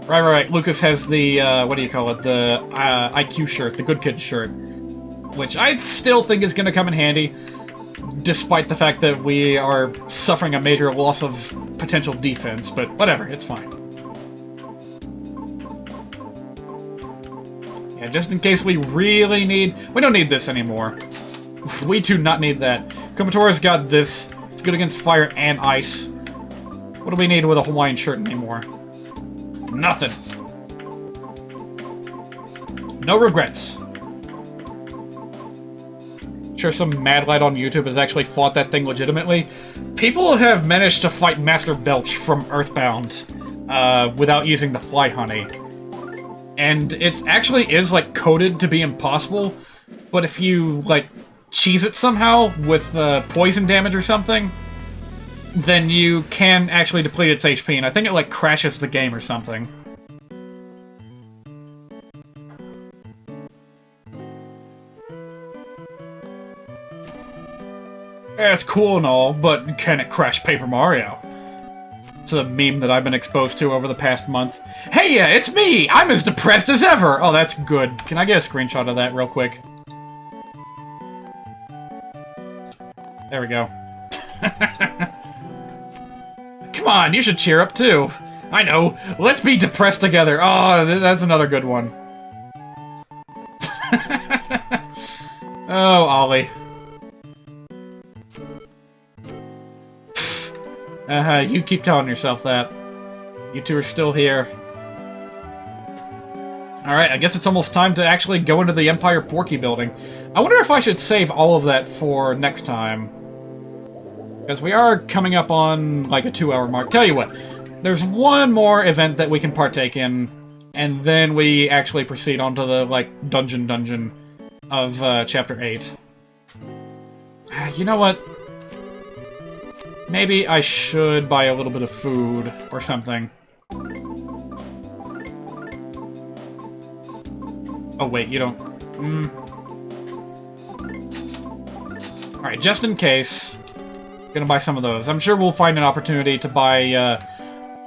Right. Lucas has the, what do you call it? The IQ shirt, the Good Kid shirt. Which I still think is going to come in handy, despite the fact that we are suffering a major loss of potential defense. But whatever, it's fine. Yeah, just in case we really need... We don't need this anymore. We do not need that. Kumatora's got this. It's good against fire and ice. What do we need with a Hawaiian shirt anymore? Nothing. No regrets. Sure, some mad lad on YouTube has actually fought that thing legitimately. People have managed to fight Master Belch from Earthbound without using the fly honey. And it actually is, like, coded to be impossible, but if you, like, cheese it somehow with poison damage or something, then you can actually deplete its HP, and I think it, like, crashes the game or something. It's cool and all, but can it crash Paper Mario? It's a meme that I've been exposed to over the past month. Hey, it's me! I'm as depressed as ever! Oh, that's good. Can I get a screenshot of that real quick? There we go. Come on, you should cheer up too. I know. Let's be depressed together. Oh, that's another good one. Oh, Ollie. You keep telling yourself that. You two are still here. Alright, I guess it's almost time to actually go into the Empire Porky building. I wonder if I should save all of that for next time. Because we are coming up on, like, a 2-hour mark. Tell you what, there's one more event that we can partake in, and then we actually proceed onto the, like, dungeon of, Chapter 8. You know what? Maybe I should buy a little bit of food or something. Oh, wait, you don't... Alright, just in case, gonna buy some of those. I'm sure we'll find an opportunity to buy,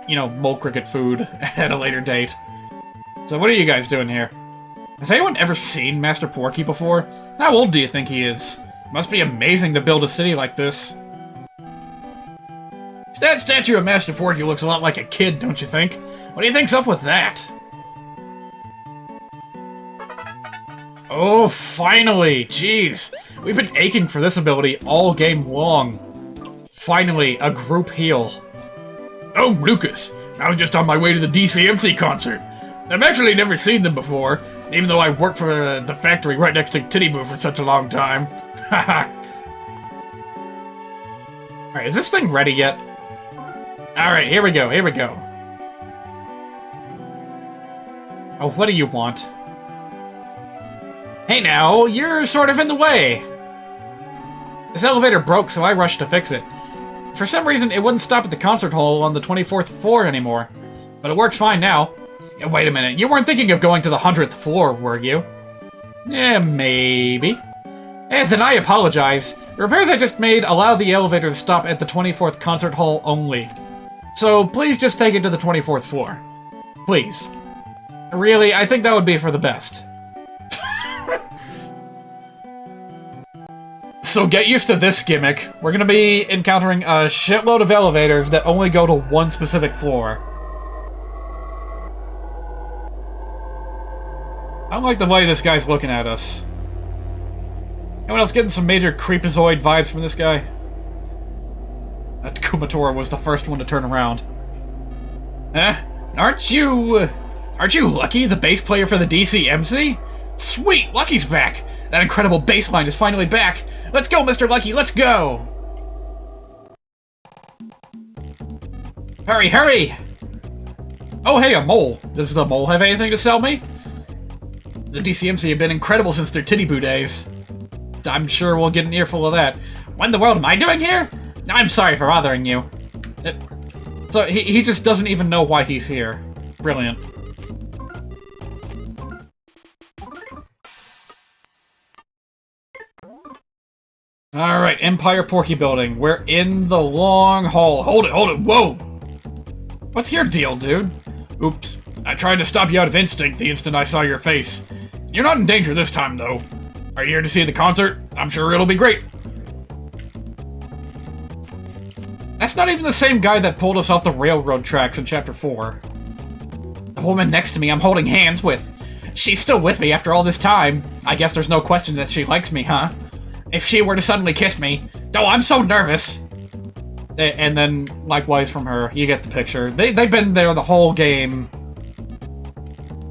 you know, mole cricket food at a later date. So what are you guys doing here? Has anyone ever seen Master Porky before? How old do you think he is? Must be amazing to build a city like this. That statue of Master Porky looks a lot like a kid, don't you think? What do you think's up with that? Oh, finally! Jeez! We've been aching for this ability all game long. Finally, a group heal. Oh, Lucas! I was just on my way to the DCMC concert. I've actually never seen them before, even though I worked for the factory right next to Titty Boo for such a long time. Haha. Alright, is this thing ready yet? Alright, here we go, here we go. Oh, what do you want? Hey now, you're sort of in the way! This elevator broke, so I rushed to fix it. For some reason, it wouldn't stop at the concert hall on the 24th floor anymore. But it works fine now. Wait a minute, you weren't thinking of going to the 100th floor, were you? Maybe. Then I apologize. The repairs I just made allow the elevator to stop at the 24th concert hall only. So please just take it to the 24th floor. Please. Really, I think that would be for the best. So get used to this gimmick. We're gonna be encountering a shitload of elevators that only go to one specific floor. I don't like the way this guy's looking at us. Anyone else getting some major creepazoid vibes from this guy? That Kumatora was the first one to turn around. Aren't you Lucky, the bass player for the DCMC? Sweet, Lucky's back! That incredible bass line is finally back! Let's go, Mr. Lucky, let's go! Hurry, hurry! Oh, hey, a mole. Does the mole have anything to sell me? The DCMC have been incredible since their Titty Boo days. I'm sure we'll get an earful of that. What in the world am I doing here? I'm sorry for bothering you. So he just doesn't even know why he's here. Brilliant. Alright, Empire Porky Building. We're in the long hall. Hold it, whoa! What's your deal, dude? Oops. I tried to stop you out of instinct the instant I saw your face. You're not in danger this time, though. Are you here to see the concert? I'm sure it'll be great. That's not even the same guy that pulled us off the railroad tracks in Chapter 4. The woman next to me I'm holding hands with. She's still with me after all this time. I guess there's no question that she likes me, huh? If she were to suddenly kiss me... Oh, I'm so nervous! And then, likewise from her, you get the picture. They've been there the whole game.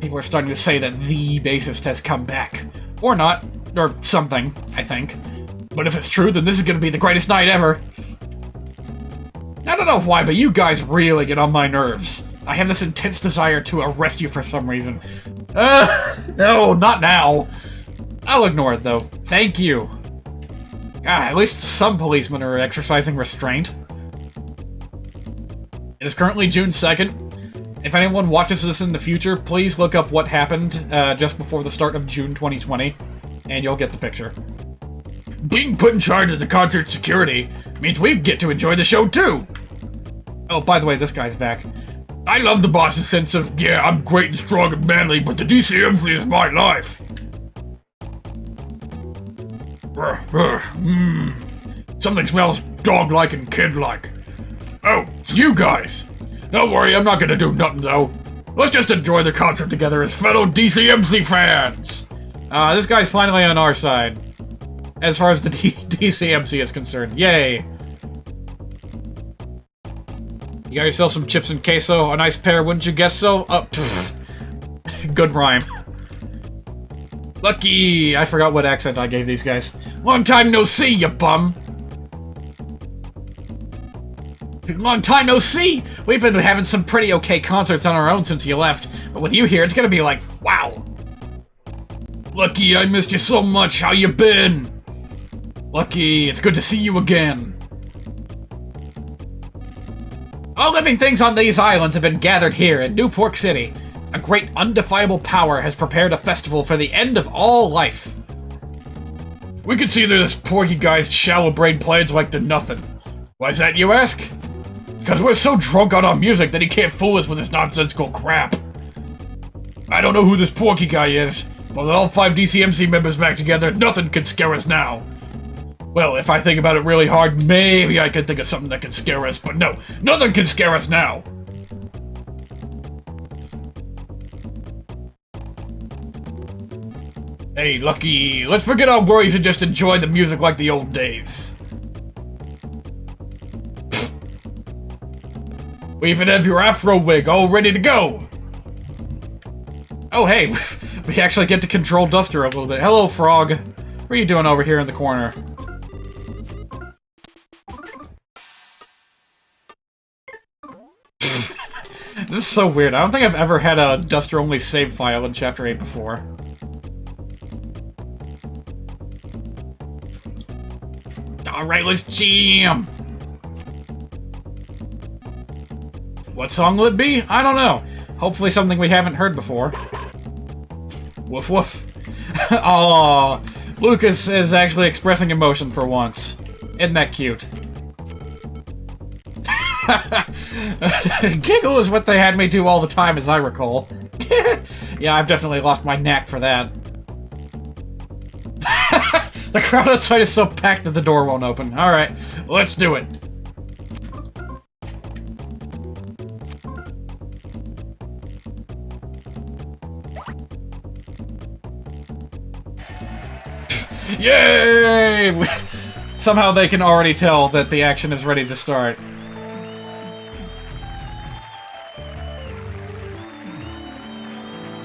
People are starting to say that the bassist has come back. Or not. Or something, I think. But if it's true, then this is gonna be the greatest night ever. I don't know why, but you guys really get on my nerves. I have this intense desire to arrest you for some reason. No, not now. I'll ignore it, though. Thank you. At least some policemen are exercising restraint. It is currently June 2nd. If anyone watches this in the future, please look up what happened just before the start of June 2020, and you'll get the picture. Being put in charge of the concert security means we get to enjoy the show too. Oh, by the way, this guy's back. I love the boss's sense of, yeah, I'm great and strong and manly, but the DCMC is my life. Something smells dog-like and kid-like. Oh, it's you guys. Don't worry, I'm not gonna do nothing though. Let's just enjoy the concert together as fellow DCMC fans. This guy's finally on our side. As far as the DCMC is concerned. Yay. You got yourself some chips and queso, a nice pair, wouldn't you guess so? Oh, good rhyme. Lucky! I forgot what accent I gave these guys. Long time no see, you bum! Long time no see! We've been having some pretty okay concerts on our own since you left, but with you here, it's gonna be like, wow! Lucky, I missed you so much, how you been? Lucky, it's good to see you again. All living things on these islands have been gathered here in Newport City. A great undefinable power has prepared a festival for the end of all life. We can see that this Porky guy's shallow-brained plans like they're nothing. Why's that, you ask? Because we're so drunk on our music that he can't fool us with his nonsensical crap. I don't know who this Porky guy is, but with all 5 DCMC members back together, nothing can scare us now. Well, if I think about it really hard, maybe I could think of something that can scare us, but no, nothing can scare us now! Hey, Lucky, let's forget our worries and just enjoy the music like the old days. We even have your afro wig all ready to go! Oh, hey, we actually get to control Duster a little bit. Hello, Frog. What are you doing over here in the corner? This is so weird. I don't think I've ever had a Duster-only save file in Chapter 8 before. Alright, let's jam! What song will it be? I don't know. Hopefully something we haven't heard before. Woof woof. Aww. Lucas is actually expressing emotion for once. Isn't that cute? Giggle is what they had me do all the time, as I recall. Yeah, I've definitely lost my knack for that. The crowd outside is so packed that the door won't open. Alright, let's do it. Yay! Somehow they can already tell that the action is ready to start.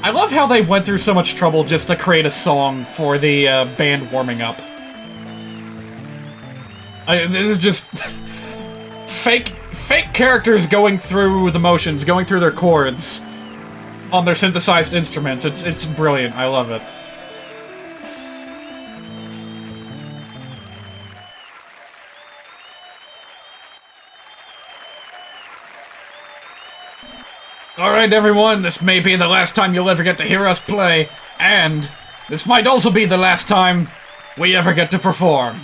I love how they went through so much trouble just to create a song for the band warming up. This is just fake characters going through the motions, going through their chords on their synthesized instruments. It's brilliant. I love it. Alright everyone, this may be the last time you'll ever get to hear us play, and this might also be the last time we ever get to perform.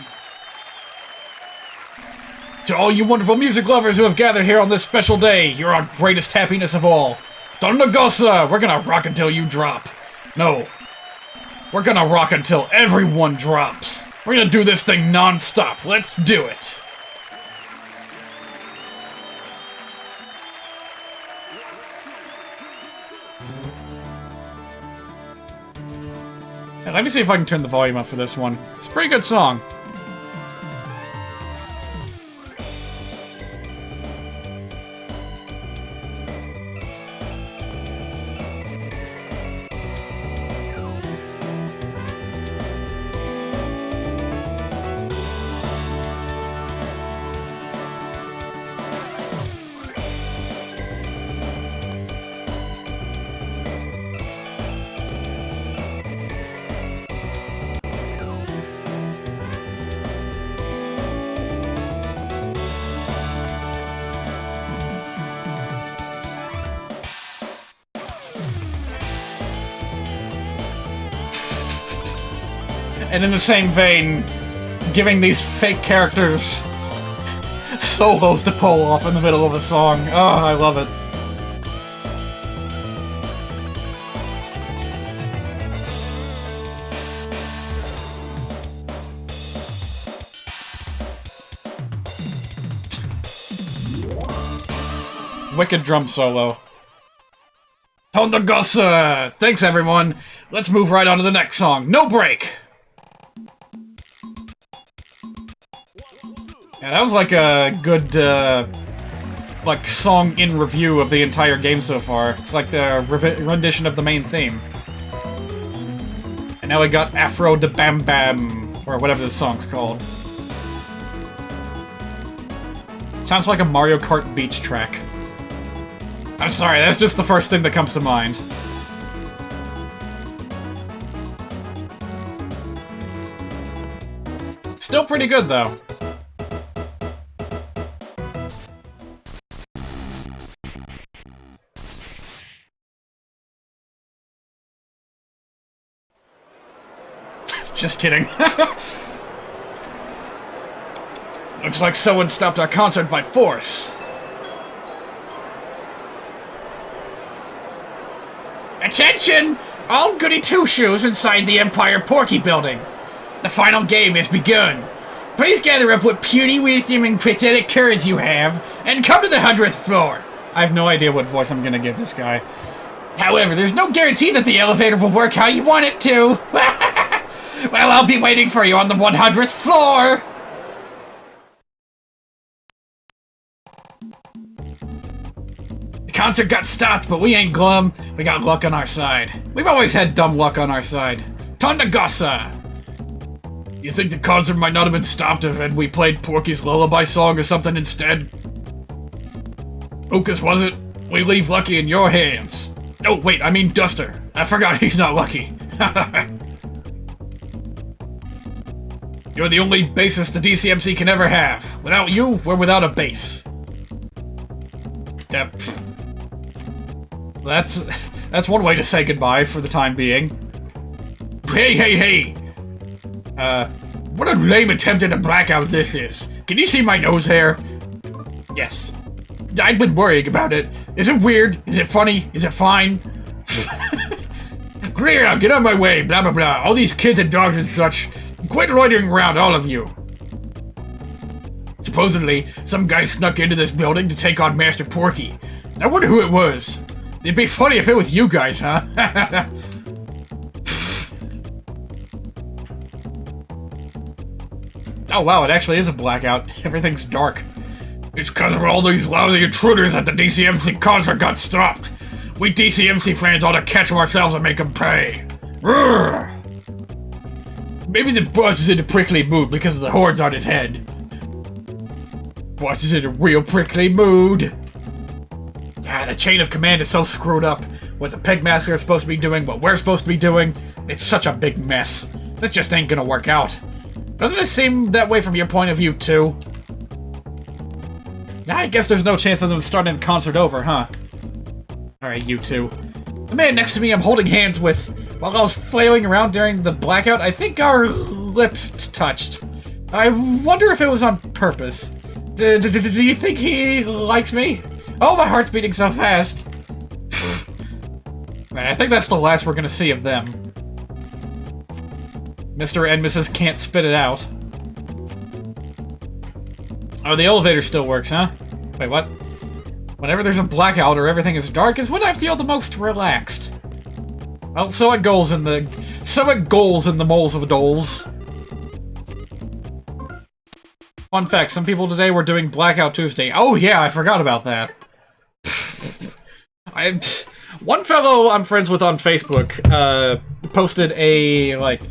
To all you wonderful music lovers who have gathered here on this special day, you're our greatest happiness of all. Dondagosa, we're gonna rock until you drop. No, we're gonna rock until everyone drops. We're gonna do this thing non-stop. Let's do it. Hey, let me see if I can turn the volume up for this one. It's a pretty good song. And in the same vein, giving these fake characters solos to pull off in the middle of a song. Oh, I love it. Wicked drum solo. Tondagosa! Thanks, everyone. Let's move right on to the next song. No break! Yeah, that was like a good, like, song in review of the entire game so far. It's like the rendition of the main theme. And now we got Afro de Bam Bam, or whatever the song's called. Sounds like a Mario Kart Beach track. I'm sorry, that's just the first thing that comes to mind. Still pretty good, though. Just kidding. Looks like someone stopped our concert by force. Attention! All goody two-shoes inside the Empire Porky building. The final game has begun. Please gather up what puny wisdom and pathetic courage you have, and come to the 100th floor. I have no idea what voice I'm gonna give this guy. However, there's no guarantee that the elevator will work how you want it to. Well, I'll be waiting for you on the 100th floor. The concert got stopped, but we ain't glum. We got luck on our side. We've always had dumb luck on our side. Tondagosa! You think the concert might not have been stopped if we played Porky's Lullaby song or something instead? Lucas, was it? We leave Lucky in your hands. Oh, wait, I mean Duster. I forgot he's not Lucky. You're the only bassist the DCMC can ever have. Without you, we're without a bass. That's one way to say goodbye for the time being. Hey! What a lame attempt at a blackout this is. Can you see my nose hair? Yes. I've been worrying about it. Is it weird? Is it funny? Is it fine? Clear out, get out of my way, blah blah blah. All these kids and dogs and such. Quit loitering around, all of you. Supposedly, some guy snuck into this building to take on Master Porky. I wonder who it was. It'd be funny if it was you guys, huh? Oh wow, it actually is a blackout. Everything's dark. It's because of all these lousy intruders that the DCMC concert got stopped. We DCMC fans ought to catch ourselves and make them pay. Urgh. Maybe the boss is in a prickly mood because of the horns on his head. Boss is in a real prickly mood. Ah, the chain of command is so screwed up. What the Pegmaster is supposed to be doing, what we're supposed to be doing. It's such a big mess. This just ain't gonna work out. Doesn't it seem that way from your point of view, too? I guess there's no chance of them starting the concert over, huh? Alright, you two. The man next to me I'm holding hands with, while I was flailing around during the blackout, I think our lips touched. I wonder if it was on purpose. Do you think he likes me? Oh, my heart's beating so fast. Man, I think that's the last we're gonna see of them. Mr. and Mrs. Can't Spit It Out. Oh, the elevator still works, huh? Wait, what? Whenever there's a blackout or everything is dark is when I feel the most relaxed. Well, so it goes in the moles of doles. Fun fact, some people today were doing Blackout Tuesday. Oh yeah, I forgot about that. One fellow I'm friends with on Facebook, posted a, like,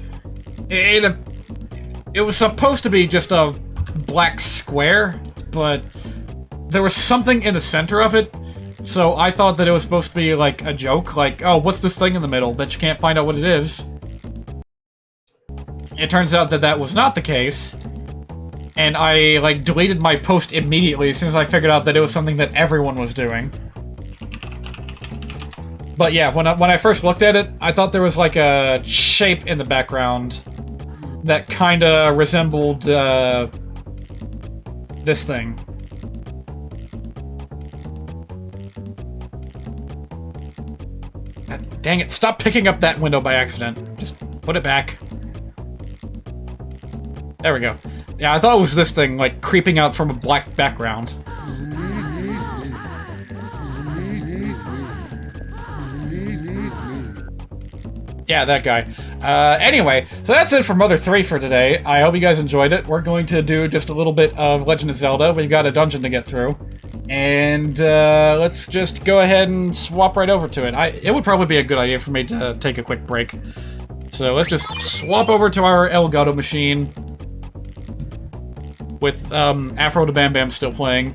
it was supposed to be just a black square, but there was something in the center of it, so I thought that it was supposed to be, like, a joke, like, oh, what's this thing in the middle, but you can't find out what it is. It turns out that that was not the case, and I, like, deleted my post immediately as soon as I figured out that it was something that everyone was doing. But yeah, when I first looked at it, I thought there was, like, a shape in the background. that kinda resembled, this thing. Dang it, stop picking up that window by accident. Just put it back. There we go. Yeah, I thought it was this thing, like, creeping out from a black background. Yeah, that guy. Anyway, so that's it for Mother 3 for today. I hope you guys enjoyed it. We're going to do just a little bit of Legend of Zelda. We've got a dungeon to get through. And, let's just go ahead and swap right over to it. It would probably be a good idea for me to take a quick break. So let's just swap over to our Elgato machine. With, Afro to Bam Bam still playing.